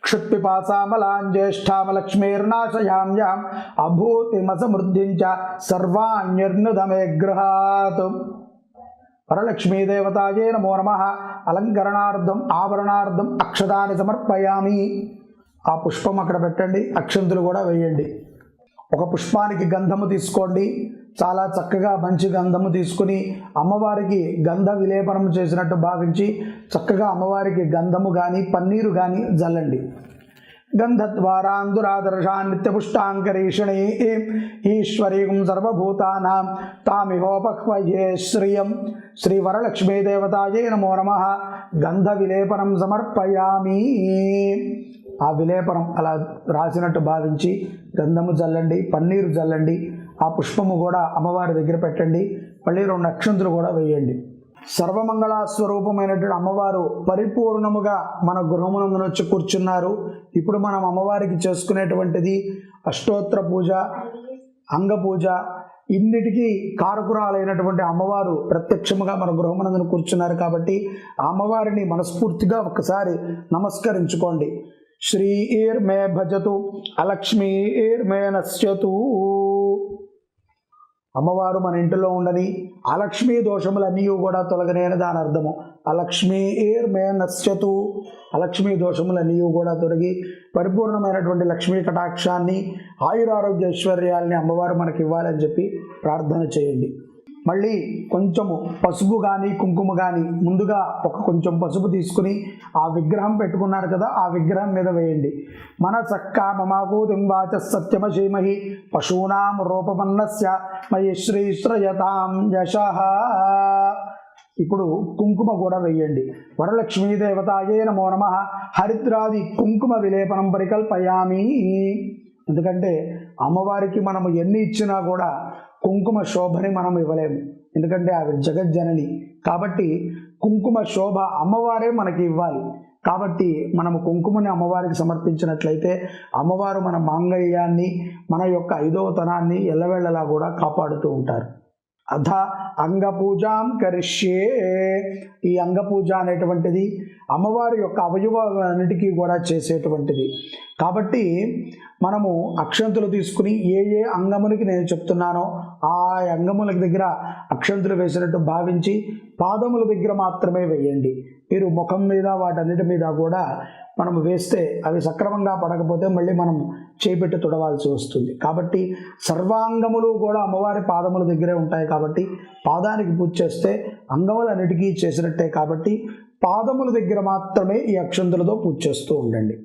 క్షుత్పిపాసామలాంజ్యేష్ఠామలక్ష్మీర్నాశయామ్యాం అభూతిమసమృద్ధించ సర్వాణ్యర్నుదమే గృహాత్. వరలక్ష్మీదేవతాయే నమో నమః. అలంకరణార్థం ఆభరణార్థం అక్షతాన్ని సమర్పయామి. ఆ పుష్పం అక్కడ పెట్టండి. అక్షంతులు కూడా వేయండి. ఒక పుష్పానికి గంధము తీసుకోండి. చాలా చక్కగా మంచి గంధము తీసుకుని అమ్మవారికి గంధ విలేపనం చేసినట్టు భావించి చక్కగా అమ్మవారికి గంధము కానీ పన్నీరు కానీ జల్లండి. గంధద్వారాందురాదర్శాన్ నిత్యపుష్టాంకరీషిణీ ఈశ్వరీం సర్వభూతానాం తామిహోపహ్వయే శ్రియం. శ్రీ వరలక్ష్మీదేవతాయే నమో నమః. గంధ విలేపనం సమర్పయామి. ఆ విలేపనం అలా రాసినట్టు భావించి గంధము చల్లండి, పన్నీరు చల్లండి, ఆ పుష్పము కూడా అమ్మవారి దగ్గర పెట్టండి. మళ్ళీ 2 అక్షంతులు కూడా వేయండి. సర్వమంగళ స్వరూపమైనటువంటి అమ్మవారు పరిపూర్ణముగా మన గృహమునందున వచ్చి కూర్చున్నారు. ఇప్పుడు మనం అమ్మవారికి చేసుకునేటువంటిది అష్టోత్తర పూజ, అంగ పూజ, ఇన్నిటికీ కారకురాలైనటువంటి అమ్మవారు ప్రత్యక్షముగా మన గృహమునందున కూర్చున్నారు. కాబట్టి ఆ అమ్మవారిని మనస్ఫూర్తిగా ఒకసారి నమస్కరించుకోండి. శ్రీర్మే భజతు అలక్ష్మీర్మే నశ్యతు. అమ్మవారు మన ఇంటిలో ఉండని అలక్ష్మీ దోషములన్నీ కూడా తొలగనేని దాని అర్థము. అలక్ష్మీర్మే నశ్యతు. అలక్ష్మీ దోషములన్నీ కూడా తొలగి పరిపూర్ణమైనటువంటి లక్ష్మీ కటాక్షాన్ని, ఆయురారోగ్య ఐశ్వర్యాలని అమ్మవారు మనకి ఇవ్వాలని చెప్పి ప్రార్థన చేయండి. మళ్ళీ కొంచెము పసుపు కానీ కుంకుమ కానీ ముందుగా కొంచెం పసుపు తీసుకుని ఆ విగ్రహం పెట్టుకున్నారు కదా, ఆ విగ్రహం మీద వేయండి. మనసక్కామమాకూతిం వాచ సత్యమశీమహి పశూనాం రూపమన్నస్య మయి శ్రీశ్రయతాం యశః. ఇప్పుడు కుంకుమ కూడా వేయండి. వరలక్ష్మీదేవతాయే నమో నమః. హరిద్రాది కుంకుమ విలేపనం పరికల్పయామి. ఎందుకంటే అమ్మవారికి మనము ఎన్ని ఇచ్చినా కూడా కుంకుమ శోభని మనం ఇవ్వలేము. ఎందుకంటే ఆవిడ జగజ్జనని. కాబట్టి కుంకుమ శోభ అమ్మవారే మనకి ఇవ్వాలి. కాబట్టి మనము కుంకుమని అమ్మవారికి సమర్పించినట్లయితే అమ్మవారు మన మాంగళ్యాన్ని, మన యొక్క 5వ తనాన్ని ఎల్లవేళలా కూడా కాపాడుతూ ఉంటారు. అథ అంగపూజాం కరిష్యే. ఈ అంగపూజ అనేటువంటిది అమ్మవారి యొక్క అవయవాలన్నిటికీ కూడా చేసేటువంటిది. కాబట్టి మనము అక్షంతులు తీసుకుని ఏ అంగములకి నేను చెప్తున్నానో ఆ అంగముల దగ్గర అక్షంతులు వేసినట్టు భావించి పాదముల దగ్గర మాత్రమే వేయండి. మీరు ముఖం మీద వాటన్నిటి మీద కూడా మనం వేస్తే అవి సక్రమంగా పడకపోతే మళ్ళీ మనం చేపెట్టి తుడవాల్సి వస్తుంది. కాబట్టి సర్వాంగములు కూడా అమ్మవారి పాదముల దగ్గరే ఉంటాయి. కాబట్టి పాదానికి పూజ చేస్తే అంగములన్నిటికీ చేసినట్టే. కాబట్టి పాదముల దగ్గర మాత్రమే ఈ అక్షంతులతో పూజ చేస్తూ ఉండండి.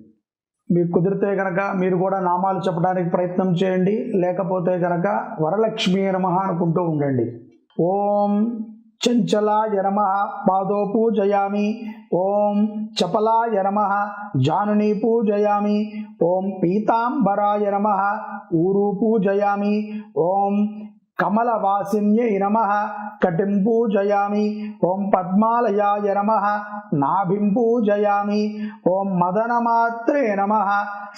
మీకు కుదిరితే కనుక మీరు కూడా నామాలు చెప్పడానికి ప్రయత్నం చేయండి. లేకపోతే కనుక వరలక్ష్మీ నమః అనుకుంటూ ఉండండి. ఓం చంచలాయ నమః పాదో పూజయామి. ఓం చపలాయ నమః జానుని పూజయామి. ఓం పీతాంబరాయ నమః ఊరు పూజయామి. ఓం కమలవాసిన్యై నమః కటిం పూజయామి. ఓం పద్మాలయాయ నమః నాభిం పూజయామి. ఓం మదనమాత్రే నమః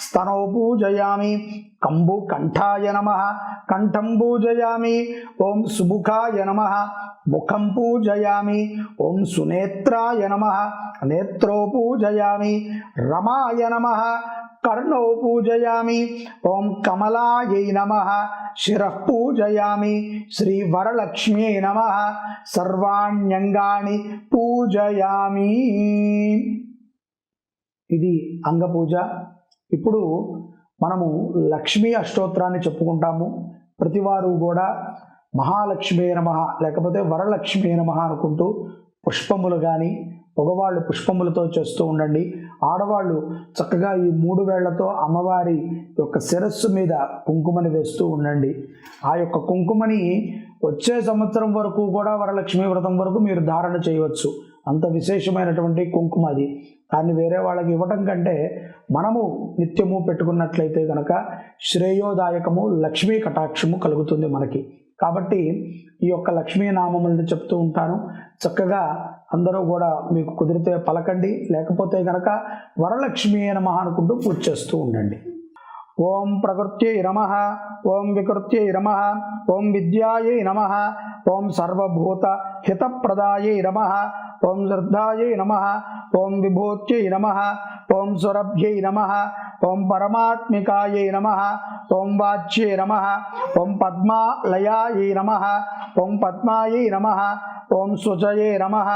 స్తనౌ పూజయామి. కంబు కంఠాయ నమః కంఠం పూజయామి. ఓం సుముఖాయ నమః ముఖం పూజయామి. ఓం సునేత్రాయ నమః నేత్రో పూజయామి. రమాయ నమః కర్ణౌ పూజయామి. ఓం కమలాయై నమః శిరః పూజయామి. శ్రీ వరలక్ష్మ్యై నమః సర్వాణ్యంగాని పూజయామి. ఇది అంగపూజ. ఇప్పుడు మనము లక్ష్మీ అష్టోత్తరాన్ని చెప్పుకుంటాము. ప్రతివారు కూడా మహాలక్ష్మీ నమః లేకపోతే వరలక్ష్మీ నమః అనుకుంటూ పుష్పములు కానీ మగవాళ్ళు పుష్పములతో చేస్తూ ఉండండి. ఆడవాళ్ళు చక్కగా ఈ 3 వేళ్లతో అమ్మవారి యొక్క శిరస్సు మీద కుంకుమని వేస్తూ ఉండండి. ఆ యొక్క కుంకుమని వచ్చే సంవత్సరం వరకు కూడా వరలక్ష్మీ వ్రతం వరకు మీరు ధారణ చేయవచ్చు. అంత విశేషమైనటువంటి కుంకుమ అది. దాన్ని వేరే వాళ్ళకి ఇవ్వటం కంటే మనము నిత్యము పెట్టుకున్నట్లయితే కనుక శ్రేయోదాయకము, లక్ష్మీ కటాక్షము కలుగుతుంది మనకి. కాబట్టి ఈ యొక్క లక్ష్మీ నామములను చెప్తూ ఉంటాను. చక్కగా అందరూ కూడా మీకు కుదిరితే పలకండి. లేకపోతే కనుక వరలక్ష్మీ నమః అనుకుంటూ పూజ చేస్తూ ఉండండి. ఓం ప్రకృత్యై నమః. ఓం వికృత్యై నమః. ఓం విద్యాయై నమః. ఓం సర్వభూత హితప్రదాయై నమః. ఓం శ్రద్ధాయై నమః. ఓం విభూత్యై నమః. ఓం సురభ్యై నమః. ఓం పరమాత్మికాయై నమః. ఓం వాచ్యై నమః. ఓం పద్మాలయాయై నమః. ఓం పద్మాయై నమః. ఓం సుజయై నమః.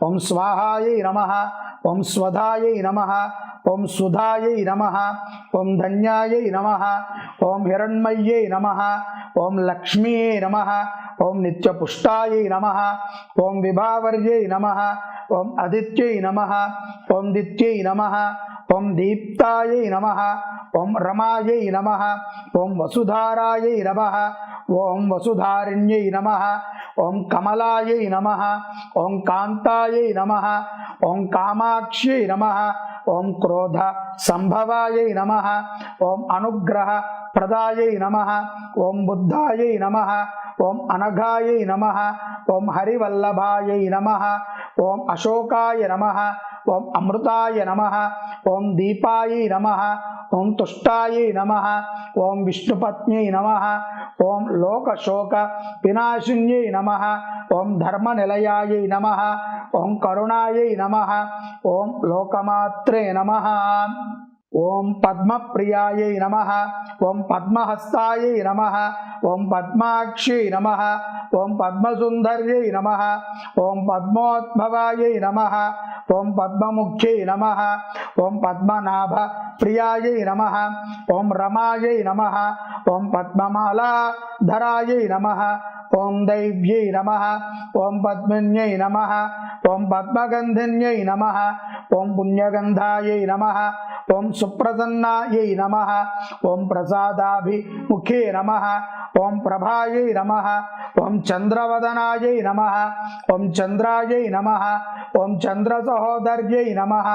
ఓం స్వాహాయై నమః. ఓం స్వధాయై నమః. ఓం సుధాయై నమః. ఓం ధన్యాయై నమః. ఓం హిరణ్మయ్యై నమః. ఓం లక్ష్మీయై నమః. ఓం నిత్యపుష్టాయై నమః. ఓం విభావర్యై నమః. ఓం ఆదిత్యై నమః. ఓం దిత్యై నమః. ఓం దీప్తాయై నమః, ఓం రమాయై నమః, ఓం వసుధారాయై నమః, ఓం వసుధారిణ్యై నమః, ఓం కమలాయై నమః, ఓం కాంతాయై నమః, ఓం కామాక్ష్యై నమః, ఓం క్రోధ సంభవాయై నమః, ఓం అనుగ్రహ ప్రదాయై నమః, ఓం బుద్ధాయై నమః, ఓం అనఘాయై నమః, ఓం హరివల్లభాయై నమః, ఓం అశోకాయ నమః, ఓం అమృతాయ నమః, ఓం దీపాయై నమః, ఓం తుష్టాయై నమః, ఓం విష్ణుపత్న్యై నమః, ఓం లోకశోక వినాశిన్యై నమః, ఓం ధర్మనిలయాయై నమః, ఓం కరుణాయై నమః, ఓం లోకమాత్రే నమః, ఓం పద్మప్రియాయై నమః, ఓం పద్మహస్తాయై నమః, ఓం పద్మాక్షై నమః, ఓం పద్మసుందర్యై నమః, ఓం పద్మోద్భవాయై నమః, ఓం పద్మముఖ్యై నమః, ఓం పద్మనాభ ప్రియాయై నమః, ఓం రమాయై నమః, ఓం పద్మమాలాధరాయై నమః, ఓం దైవ్యై నమః, ఓం పద్మిన్యై నమః, ఓం పద్మగంధిన్యై నమః, ఓం పుణ్యగంధాయై నమః, ఓం సుప్రసన్నాయై నమః, ఓం ప్రసాదాభిముఖే నమః, ఓం ప్రభాయై నమః, ఓం చంద్రవదనాయై నమః, ఓం చంద్రాయై నమః, ఓం చంద్రసహోదర్యై నమః,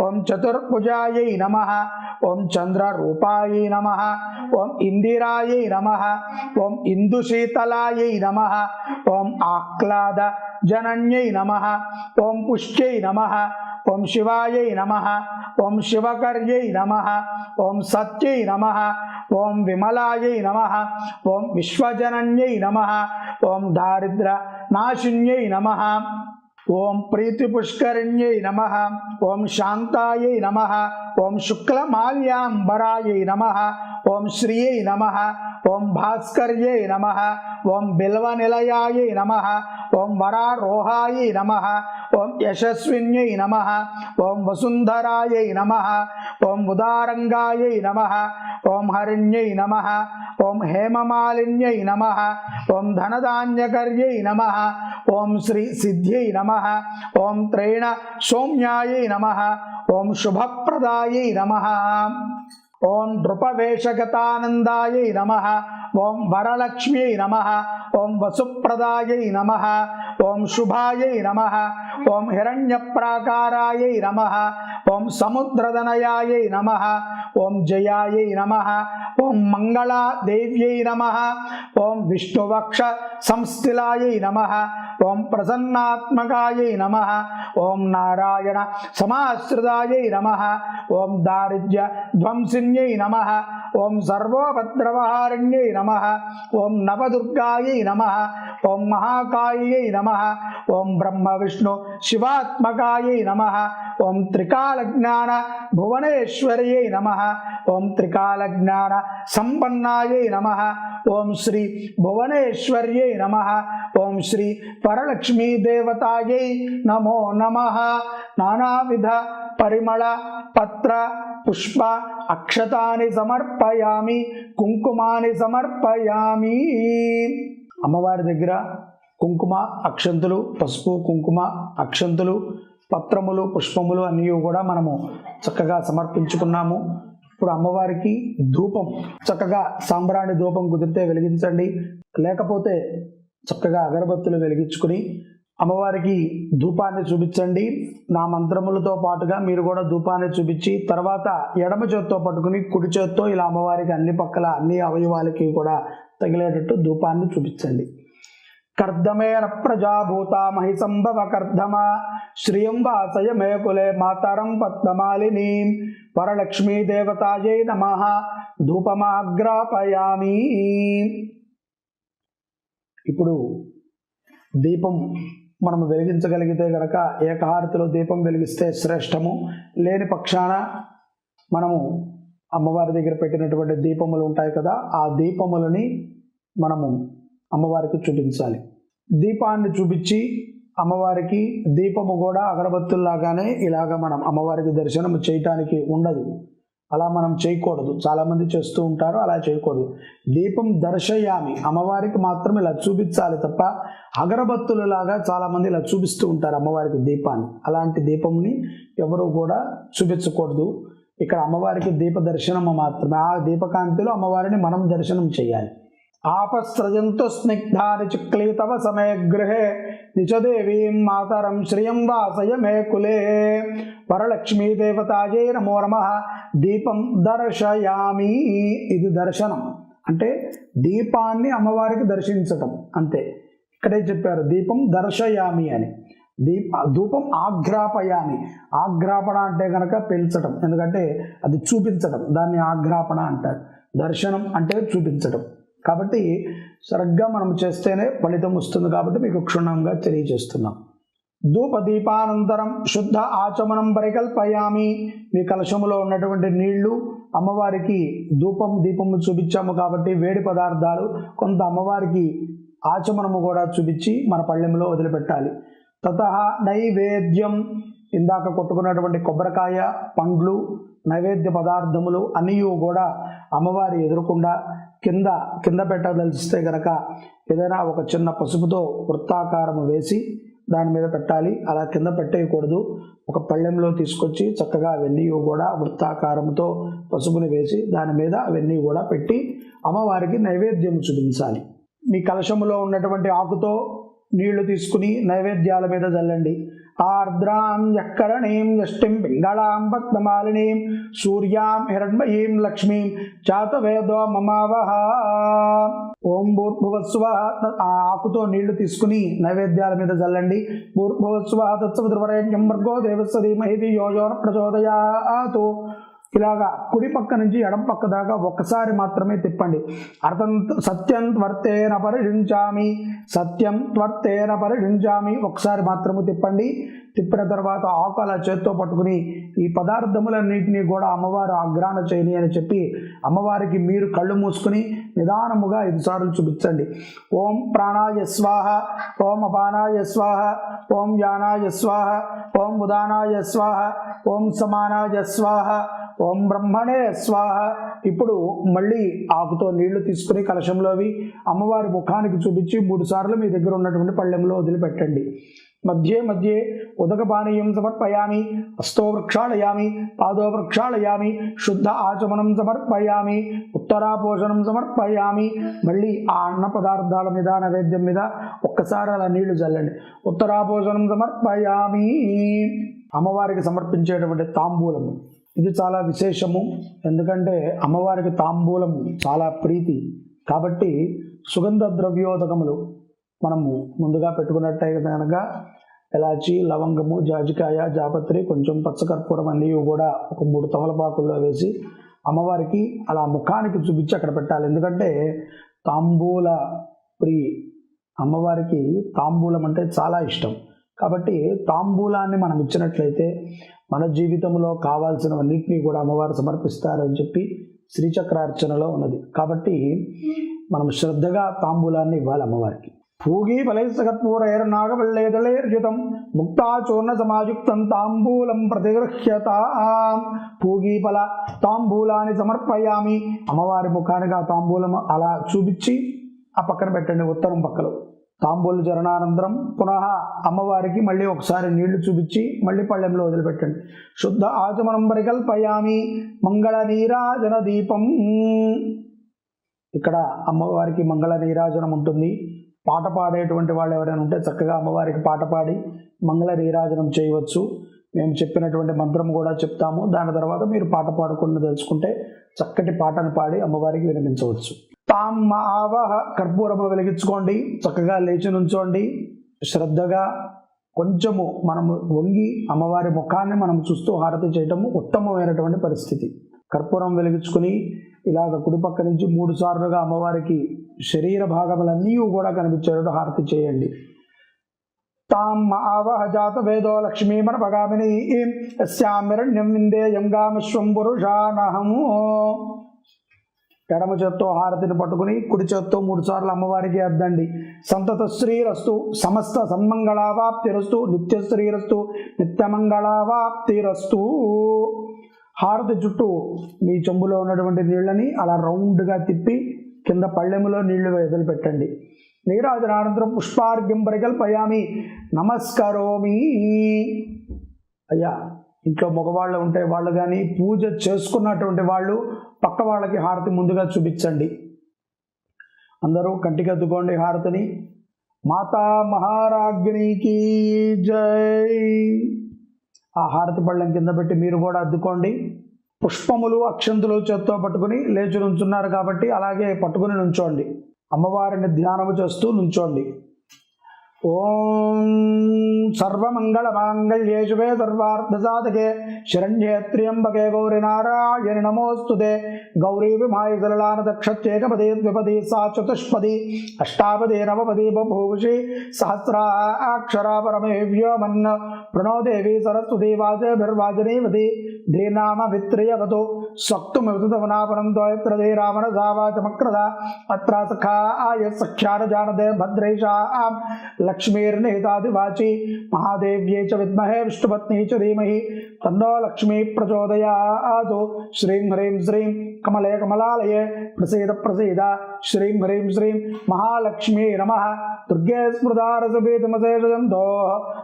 ఓం చతుర్భుజాయై నమః, ఓం చంద్రరూపాయై నమః, ఓం ఇందిరాయై నమః, ఓం ఇందుశీతలాయై నమః, ఓం ఆహ్లాద జనన్యై నమః, ఓం పుష్ట్యై నమః, ఓం శివాయై నమః, ఓం శివకర్యై నమః, ఓం సత్యై నమః, ఓం విమలాయై నమః, ఓం విశ్వజనన్యై నమః, ఓం దారిద్ర నాశిన్యై నమః, ఓం ప్రీతిపుష్కరిణ్యై నమః, ఓం శాంతాయై నమః, ఓం శుక్లమాల్యాంబరాయై నమః, ఓం శ్రియై నమః, ఓం భాస్కర్యై నమః, ఓం బిల్వనిలయాయై నమః, ఓం వరారోహాయై నమః, ఓం యశస్విన్యై నమః, ఓం వసుంధరాయై నమః, ఓం ఉదారంగాయై నమః, ఓం హరిణ్యై నమః, ఓం హేమమాలిన్యై నమః, ఓం ధనధాన్యకర్యై నమః, ఓం శ్రీ సిద్ధ్యై నమః, ఓం త్రైణ సౌమ్యాయై నమః, ఓం శుభప్రదాయై నమః, ఓం నృపవేషగతానందాయై నమః, ఓం వరలక్ష్మ్యై నమః, ఓం వసుప్రదాయై నమః, ఓం శుభాయై నమః, ఓం హిరణ్యప్రాకారాయై నమః, ఓం సముద్రదనయాయై నమః, ఓం జయాయై నమః, ఓం మంగళాదేవ్యై నమః, ఓం విష్ణువక్ష సంస్థిలాయై నమః, ఓం ప్రసన్నాత్మకాయై నమః, ఓం నారాయణ సమాశ్రితాయై నమః, ఓం దారిద్ర్య ధ్వంసిన్యై నమః, ఓం సర్వోపద్రవహారిణ్యై నమః, ఓం నవదుర్గాయై నమః, ఓం మహాకాయ్యై నమః, ఓం బ్రహ్మ విష్ణు శివాత్మకాయై నమః, ఓం త్రికాలజ్ఞాన భువనేశ్వర్యై నమః, ఓం త్రికాలజ్ఞాన సంపన్నాయై నమః, ఓం శ్రీ భువనేశ్వర్యై నమః, ఓం శ్రీ వరలక్ష్మీ దేవతాయై నమో నమః. నానావిధ పరిమళ పత్ర పుష్ప అక్షతాని సమర్పయామి, కుంకుమాని సమర్పయామి. అమ్మవారి దగ్గర కుంకుమ అక్షంతులు, పసుపు కుంకుమ అక్షంతులు, పత్రములు, పుష్పములు అన్నీ కూడా మనము చక్కగా సమర్పించుకున్నాము. ఇప్పుడు అమ్మవారికి ధూపం, చక్కగా సాంబ్రాణి ధూపం కుదిరితే వెలిగించండి, లేకపోతే చక్కగా అగరబత్తులు వెలిగించుకుని అమ్మవారికి ధూపాన్ని చూపించండి. నా మంత్రములతో పాటుగా మీరు కూడా ధూపాన్ని చూపించి తర్వాత ఎడమ చేత్తో పట్టుకుని కుడి చేత్తో ఇలా అమ్మవారికి అన్ని పక్కల అన్ని అవయవాలకి కూడా తగిలేటట్టు ధూపాన్ని చూపించండి. కర్దమేన ప్రజాభూత మహిసంభవ కర్దమ శ్రియం వాసయ మేకులే మాతరం పద్మమాలిని వరలక్ష్మీ దేవతాయై నమః. ధూపమాగ్రాపయామి. ఇప్పుడు దీపం మనం వెలిగించగలిగితే కనుక ఏకహారతిలో దీపం వెలిగిస్తే శ్రేష్టము. లేని పక్షాన మనము అమ్మవారి దగ్గర పెట్టినటువంటి దీపములు ఉంటాయి కదా, ఆ దీపములని మనము అమ్మవారికి చూపించాలి. దీపాన్ని చూపించి అమ్మవారికి దీపము కూడా అగరబత్తుల్లాగానే ఇలాగ మనం అమ్మవారికి దర్శనం చేయటానికి ఉండదు, అలా మనం చేయకూడదు. చాలామంది చేస్తూ ఉంటారు, అలా చేయకూడదు. దీపం దర్శయామి, అమ్మవారికి మాత్రం ఇలా చూపించాలి తప్ప అగరబత్తులలాగా చాలామంది ఇలా చూపిస్తూ ఉంటారు అమ్మవారికి దీపాన్ని. అలాంటి దీపంని ఎవరు కూడా చూపించకూడదు. ఇక్కడ అమ్మవారికి దీప దర్శనం మాత్రమే. ఆ దీపకాంతిలో అమ్మవారిని మనం దర్శనం చేయాలి. ఆపస్రజంతు స్నిగ్ధాని చిక్లీ తవ సమయగృహే నిచదేవీం మాతరం శ్రియం వాసయ మే కులే వరలక్ష్మీ దేవతాయే నమో నమః దీపం దర్శయామి. ఇది దర్శనం అంటే దీపాన్ని అమ్మవారికి దర్శించటం అంతే. ఇక్కడే చెప్పారు దీపం దర్శయామి అని. ధూపం ఆఘ్రాపయామి. ఆఘ్రాపణ అంటే కనుక పెంచటం, ఎందుకంటే అది చూపించటం, దాన్ని ఆఘ్రాపణ అంటారు. దర్శనం అంటే చూపించటం. కాబట్టి సరిగ్గా మనం చేస్తేనే ఫలితం వస్తుంది. కాబట్టి మీకు క్షుణ్ణంగా తెలియజేస్తున్నాం. ధూపదీపానంతరం శుద్ధ ఆచమనం పరికల్పయామి. మీ కలశములో ఉన్నటువంటి నీళ్లు అమ్మవారికి దీపము చూపించాము కాబట్టి వేడి పదార్థాలు కొంత అమ్మవారికి ఆచమనము కూడా చూపించి మన పళ్ళెంలో వదిలిపెట్టాలి. తతః నైవేద్యం, ఇందాక కొట్టుకున్నటువంటి కొబ్బరికాయ, పండ్లు, నైవేద్య పదార్థములు అన్నీ కూడా అమ్మవారి ఎదురకుండా కింద పెట్టదలిస్తే గనక ఏదైనా ఒక చిన్న పసుపుతో వృత్తాకారము వేసి దాని మీద పెట్టాలి. అలా కింద పెట్టేయకూడదు. ఒక పళ్ళెంలో తీసుకొచ్చి చక్కగా అవన్నీ కూడా వృత్తాకారంతో పసుపుని వేసి దాని మీద అవన్నీ కూడా పెట్టి అమ్మవారికి నైవేద్యం చూపించాలి. మీ కలశములో ఉన్నటువంటి ఆకుతో నీళ్లు తీసుకుని నైవేద్యాల మీద చల్లండి. ఆర్ద్రాం యక్కరణీం యష్టిం పింగళాం పద్మమాలినీం సూర్యాం హిరణ్మయీం లక్ష్మీం చాతవేదో మమావహ. ఓం భూర్భువస్సువః. ఆ ఆకుతో నీళ్లు తీసుకుని నైవేద్యాల మీద చల్లండి. భూర్భువస్సువః తత్సవితుర్వరేణ్యం భర్గో దేవస్య ధీమహి ధియో యో నః ప్రచోదయాత్. ఇలాగా కుడి పక్క నుంచి ఎడం పక్క దాకా ఒక్కసారి మాత్రమే తిప్పండి. సత్యం త్వర్తేన పరిశించామి, సత్యం త్వర్తేన పరిశించామి. ఒకసారి మాత్రము తిప్పండి. తిప్పిన తర్వాత ఆకు అలా చేత్తో పట్టుకుని ఈ పదార్థములన్నింటినీ కూడా అమ్మవారు ఆగ్రాణ చేయని అని చెప్పి అమ్మవారికి మీరు కళ్ళు మూసుకుని నిదానముగా 5 సార్లు చూపించండి. ఓం ప్రాణాయ స్వాహ, ఓం అపానాయ స్వాహ, ఓం యానాయ స్వాహ, ఓం ఉదానాయ స్వాహ, ఓం సమానాయ స్వాహ, ఓం బ్రహ్మణే స్వాహ. ఇప్పుడు మళ్ళీ ఆకుతో నీళ్లు తీసుకుని కలశంలోవి అమ్మవారి ముఖానికి చూపించి 3 సార్లు మీ దగ్గర ఉన్నటువంటి పళ్ళెంలో వదిలిపెట్టండి. మధ్యే మధ్యే ఉదకపానీయం సమర్పయామి, హస్తో వృక్షాళయామి, పాదో వృక్షాళయామి, శుద్ధ ఆచమనం సమర్పయామి, ఉత్తరాపోషణం సమర్పయామి. మళ్ళీ ఆ అన్న పదార్థాల మీద నైవేద్యం మీద ఒక్కసారి అలా నీళ్లు చల్లండి. ఉత్తరాపోషణం సమర్పయామి. అమ్మవారికి సమర్పించేటువంటి తాంబూలము ఇది చాలా విశేషము. ఎందుకంటే అమ్మవారికి తాంబూలము చాలా ప్రీతి. కాబట్టి సుగంధ ద్రవ్యోదకములు మనము ముందుగా పెట్టుకున్నట్టయితే కనుక ఎలాచి, లవంగము, జాజికాయ, జాపత్రి, కొంచెం పచ్చకర్పూరం అన్నీ కూడా ఒక 3 తమలపాకుల్లో వేసి అమ్మవారికి అలా ముఖానికి చూపించి అక్కడ పెట్టాలి. ఎందుకంటే తాంబూల ప్రియ అమ్మవారికి తాంబూలం అంటే చాలా ఇష్టం. కాబట్టి తాంబూలాన్ని మనం ఇచ్చినట్లయితే మన జీవితంలో కావాల్సినవన్నింటినీ కూడా అమ్మవారు సమర్పిస్తారని చెప్పి శ్రీచక్రార్చనలో ఉన్నది. కాబట్టి మనం శ్రద్ధగా తాంబూలాన్ని ఇవ్వాలి అమ్మవారికి. పూగీ ఫలైస్తకర్పూరైర్నాగవల్లేదళైర్యుతం ముక్తాచూర్ణ సమాయుక్తం తాంబూలం ప్రతిగృహ్యత. పూగీ ఫల తాంబూలాన్ని సమర్పయామి. అమ్మవారి ముఖానికి ఆ తాంబూలం అలా చూపించి ఆ పక్కన పెట్టండి. ఉత్తరం పక్కలో తాంబూల చరణానంతరం పునః అమ్మవారికి మళ్ళీ ఒకసారి నీళ్లు చూపించి మళ్ళీ పళ్ళెంలో వదిలిపెట్టండి. శుద్ధ ఆచమనం పరికల్పయామి. మంగళ నీరాజన దీపం. ఇక్కడ అమ్మవారికి మంగళ నీరాజనం ఉంటుంది. పాట పాడేటువంటి వాళ్ళు ఎవరైనా ఉంటే చక్కగా అమ్మవారికి పాట పాడి మంగళ నీరాజనం చేయవచ్చు. మేము చెప్పినటువంటి మంత్రం కూడా చెప్తాము. దాని తర్వాత మీరు పాట పాడుకుని తెలుసుకుంటే చక్కటి పాటను పాడి అమ్మవారికి వినిపించవచ్చు. తామ్మావహ. కర్పూరము వెలిగించుకోండి. చక్కగా లేచి నుంచోండి. శ్రద్ధగా కొంచెము మనము వంగి అమ్మవారి ముఖాన్ని మనం చూస్తూ హారతి చేయటము ఉత్తమమైనటువంటి పరిస్థితి. కర్పూరం వెలిగించుకుని ఇలాగ కుడిపక్క నుంచి 3 సార్లుగా అమ్మవారికి శరీర భాగములన్నీ కూడా కనిపించేటట్టు హారతి చేయండి. తామ్మావహ జాత వేదో లక్ష్మీ మనపగామిని యస్యామిరణ్యం విందేయం గామశ్వం పురుషానహము. ఎడమ చేత్తో హారతిని పట్టుకుని కుడి చేత్తో 3 సార్లు అమ్మవారికి అద్దండి. సంతత శ్రీరస్తు, సమస్త సన్మంగళావాప్తిరస్తు, నిత్య శ్రీరస్తు, నిత్యమంగళావాప్తిరస్తు. హారతి చుట్టూ మీ చెంబులో ఉన్నటువంటి నీళ్ళని అలా రౌండ్గా తిప్పి కింద పళ్ళెములో నీళ్లు వదిలిపెట్టండి. నీరాజనానంతరం పుష్పార్ఘ్యం పరికల్పయామి. నమస్కరోమి. అయ్యా ఇంట్లో మగవాళ్ళు ఉంటే వాళ్ళు కానీ, పూజ చేసుకున్నటువంటి వాళ్ళు పక్క వాళ్ళకి హారతి ముందుగా చూపించండి. అందరూ కంటికి అద్దుకోండి హారతిని. మాతా మహారాజ్ఞికి జై. ఆ హారతి పళ్ళెం కింద పెట్టి మీరు కూడా అద్దుకోండి. పుష్పములు అక్షంతులు చేత్తో పట్టుకుని లేచి నుంచున్నారు కాబట్టి అలాగే పట్టుకుని నుంచోండి. అమ్మవారిని ధ్యానము చేస్తూ నుంచోండి. ఓం సర్వమంగళమాంగళ్యే శివే సర్వార్థసాధకే శరణ్యే త్ర్యంబకే గౌరి నారాయణి నమోస్తుతే. గౌరీ విమాయ సలలాన దక్షత్యేకపదే ద్విపది సా చతుష్పది అష్టాపదే నవపది బభూషి సహస్రాక్షరా పరమే వ్యోమన్న ప్రణో దేవి సరస్వతి వాచభిర్వాచనీవతి ధీనామ విత్రియవతు సక్తుమివనాపనం ద్వయత్ర ధీరామన సావాచమక్రద అత్ర సఖాయ సఖ్యాన జానదే భద్రేషా లక్ష్మీర్నిహితాదివాచి మహాదేవ్యై చ విద్మహే విష్ణుపత్ని చ ధీమహి తన్నో లక్ష్మీ ప్రచోదయాతు. శ్రీం హ్రీం శ్రీం కమలే కమలాలయే ప్రసీద ప్రసీద. శ్రీం హ్రీం శ్రీం మహాలక్ష్మీ నమః. దుర్గే స్మృతా రసపీతమశేషజంతో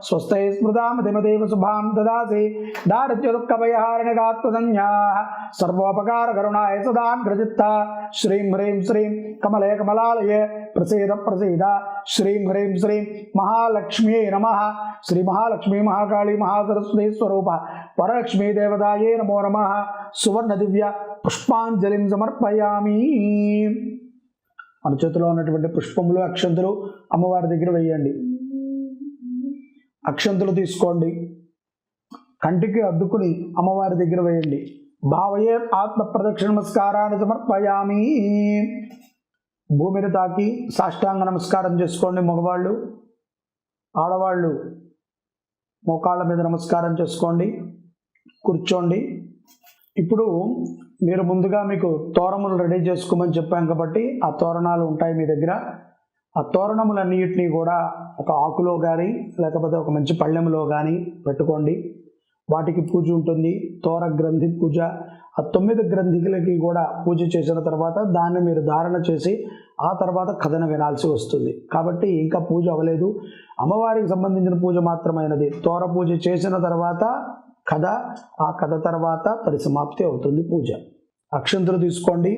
స్వస్థై స్మృతామతిమదేవ శుభాం దదాసి. దారిద్ర్య దుఃఖభయహారిణిగాత్మసంజ్ఞా సర్వోపకార కరుణాయ సదాగ్రచిత్త. శ్రీం హ్రీం శ్రీం కమలే కమలాలయే ప్రసీద ప్రసీద. శ్రీం హ్రీం శ్రీం మహాలక్ష్మీ నమః. శ్రీ మహాలక్ష్మీ మహాకాళీ మహాసరస్వతి స్వరూప వరలక్ష్మీ దేవతాయే నమో నమః. సువర్ణ దివ్య పుష్పాంజలిం సమర్పయామి. మన చేతిలో ఉన్నటువంటి పుష్పములు అక్షంతులు అమ్మవారి దగ్గర వేయండి. అక్షంతులు తీసుకోండి, కంటికి అద్దుకుని అమ్మవారి దగ్గర వేయండి. భావయే ఆత్మ ప్రదక్షిణ నమస్కారాన్ని సమర్పయామి. భూమిని తాకి సాష్టాంగ నమస్కారం చేసుకోండి. మగవాళ్ళు, ఆడవాళ్ళు మోకాళ్ళ మీద నమస్కారం చేసుకోండి. కూర్చోండి. ఇప్పుడు మీరు ముందుగా మీకు తోరణములు రెడీ చేసుకోమని చెప్పాం కాబట్టి ఆ తోరణాలు ఉంటాయి మీ దగ్గర. ఆ తోరణములన్నిటినీ కూడా ఒక ఆకులో కానీ లేకపోతే ఒక మంచి పళ్ళెంలో కానీ పెట్టుకోండి. వాటికి పూజ ఉంటుంది. తోర గ్రంథి పూజ. ఆ 9 గ్రంథికులకి కూడా పూజ చేసిన తర్వాత దాన్ని మీరు ధారణ చేసి ఆ తర్వాత కథను వినాల్సి వస్తుంది. కాబట్టి ఇంకా పూజ అవ్వలేదు. అమ్మవారికి సంబంధించిన పూజ మాత్రమైనది. తోర పూజ చేసిన తర్వాత కథ, ఆ కథ తర్వాత పరిసమాప్తి అవుతుంది పూజ. అక్షంతులు తీసుకోండి.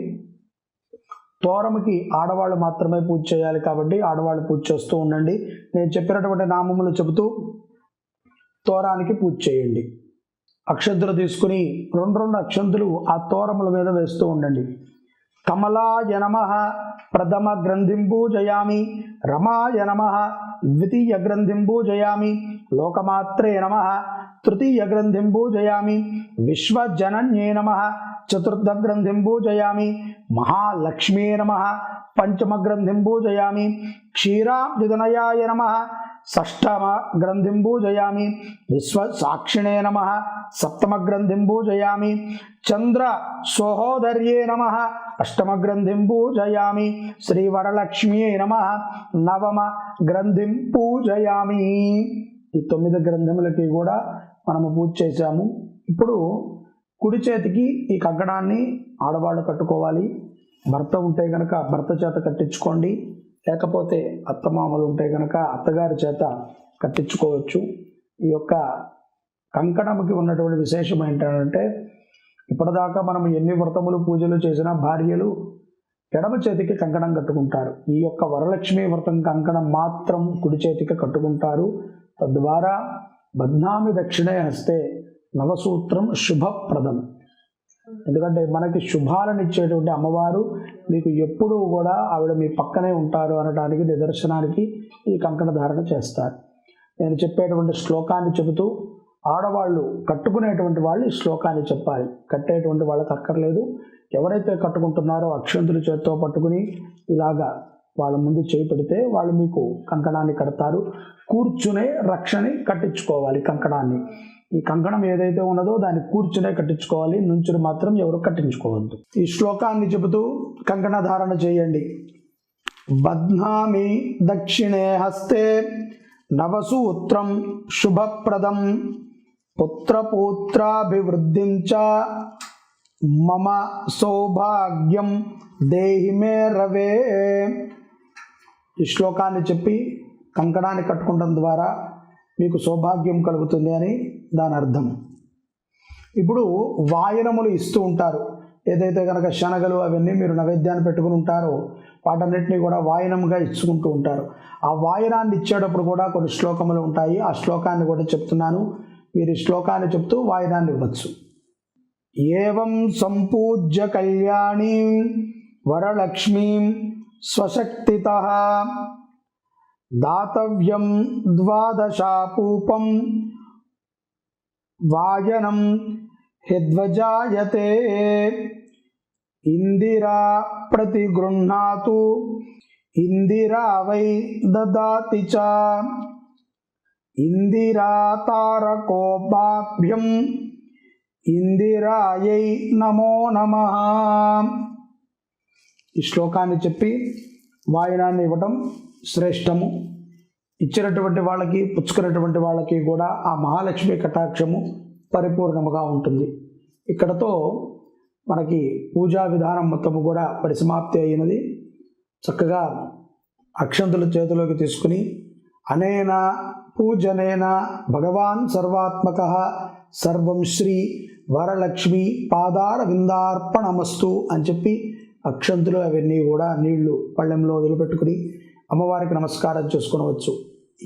తోరముకి ఆడవాళ్ళు మాత్రమే పూజ చేయాలి కాబట్టి ఆడవాళ్ళు పూజ చేస్తూ ఉండండి. నేను చెప్పినటువంటి నామములు చెబుతూ తోరానికి పూజ చేయండి. అక్షంతులు తీసుకుని 2 అక్షంతులు ఆ తోరముల మీద వేస్తూ ఉండండి. కమలాయ నమః ప్రథమ గ్రంథిం పూజయామి. రమాయ నమః ద్వితీయ గ్రంథిం పూజయామి. లోకమాత్రే నమః తృతీయ గ్రంథిం పూజయామి. విశ్వజనన్యే నమః చతుర్థ గ్రంథిం పూజయామి. మహాలక్ష్మీ నమః పంచమ గ్రంథిం పూజయామి. క్షీరాబ్ధితనయాయ నమః షష్టమ గ్రంథిం పూజయామి. విశ్వసాక్షిణే నమః సప్తమ గ్రంథిం పూజయామి. చంద్ర సోహోదర్యే నమః అష్టమ గ్రంథిం పూజయామి. శ్రీవరలక్ష్మ్యై నమః నవమ గ్రంథిం పూజయామి. ఈ 9 గ్రంథములకి కూడా మనము పూజ చేశాము. ఇప్పుడు కుడి చేతికి ఈ కంకణాన్ని ఆడవాళ్ళు కట్టుకోవాలి. భర్త ఉంటే కనుక భర్త చేత కట్టించుకోండి. లేకపోతే అత్తమామలు ఉంటే కనుక అత్తగారి చేత కట్టించుకోవచ్చు. ఈ యొక్క కంకణముకి ఉన్నటువంటి విశేషం ఏంటంటే ఇప్పటిదాకా మనం ఎన్ని వ్రతములు పూజలు చేసినా భార్యలు ఎడమ చేతికి కంకణం కట్టుకుంటారు. ఈ యొక్క వరలక్ష్మీ వ్రతం కంకణం మాత్రం కుడి చేతికి కట్టుకుంటారు. తద్వారా బధ్నామి దక్షిణే హస్తే నవసూత్రం శుభప్రదం. ఎందుకంటే మనకి శుభాలను ఇచ్చేటువంటి అమ్మవారు మీకు ఎప్పుడూ కూడా ఆవిడ మీ పక్కనే ఉంటారు అనడానికి నిదర్శనానికి ఈ కంకణ ధారణ చేస్తారు. నేను చెప్పేటువంటి శ్లోకాన్ని చెబుతూ ఆడవాళ్ళు కట్టుకునేటువంటి వాళ్ళు ఈ శ్లోకాన్ని చెప్పాలి. కట్టేటువంటి వాళ్ళకి అక్కర్లేదు. ఎవరైతే కట్టుకుంటున్నారో అక్షంతులు చేత్తో పట్టుకుని ఇలాగా వాళ్ళ ముందు చేయి పెడితే వాళ్ళు మీకు కంకణాన్ని కడతారు. కూర్చునే రక్షని కట్టించుకోవాలి కంకణాన్ని. ఈ కంకణం ఏదైతే ఉన్నదో దాన్ని కూర్చునే కట్టించుకోవాలి. నుంచుని మాత్రం ఎవరు కట్టించుకోవద్దు. ఈ శ్లోకాన్ని చెబుతూ కంకణ ధారణ చేయండి. బధ్నామి దక్షిణే హస్తే నవసూత్రం శుభప్రదం పుత్రపూత్రాభివృద్ధిం చ మమ సౌభాగ్యం దేహి మే రవే. ఈ శ్లోకాన్ని చెప్పి కంకణాన్ని కట్టుకోవడం ద్వారా మీకు సౌభాగ్యం కలుగుతుంది అని దాని అర్థం. ఇప్పుడు వాయనములు ఇస్తూ ఉంటారు. ఏదైతే కనుక శనగలు అవన్నీ మీరు నైవేద్యాన్ని పెట్టుకుని ఉంటారో వాటన్నిటిని కూడా వాయనంగా ఇచ్చుకుంటూ ఉంటారు. ఆ వాయనాన్ని ఇచ్చేటప్పుడు కూడా కొన్ని శ్లోకములు ఉంటాయి. ఆ శ్లోకాన్ని కూడా చెప్తున్నాను. మీరు ఈ శ్లోకాన్ని చెప్తూ వాయనాన్ని ఇవ్వచ్చు. ఏవం సంపూజ్య కళ్యాణీం వరలక్ష్మీం స్వశక్తితః దాతవ్యం ద్వాదశాపూపం వాయనం యద్వజాయతే ఇందిరా ప్రతిగృహ్ణాతు ఇందిరా వై దదాతి చ ఇందిరా తారకోపాభ్యం ఇందిరాయై నమో నమః. ఈ శ్లోకాన్ని చెప్పి వాయనాన్ని ఇవ్వటం శ్రేష్టము. ఇచ్చినటువంటి వాళ్ళకి పుచ్చుకున్నటువంటి వాళ్ళకి కూడా ఆ మహాలక్ష్మి కటాక్షము పరిపూర్ణముగా ఉంటుంది. ఇక్కడతో మనకి పూజా విధానం మొత్తము కూడా పరిసమాప్తి అయినది. చక్కగా అక్షంతుల చేతిలోకి తీసుకుని అనేన పూజనేన భగవాన్ సర్వాత్మక సర్వం శ్రీ వరలక్ష్మి పాదార విందార్పణమస్తు అని చెప్పి అక్షంతులు అవన్నీ కూడా నీళ్లు పళ్ళెంలో వదిలిపెట్టుకుని అమ్మవారికి నమస్కారం చేసుకునవచ్చు.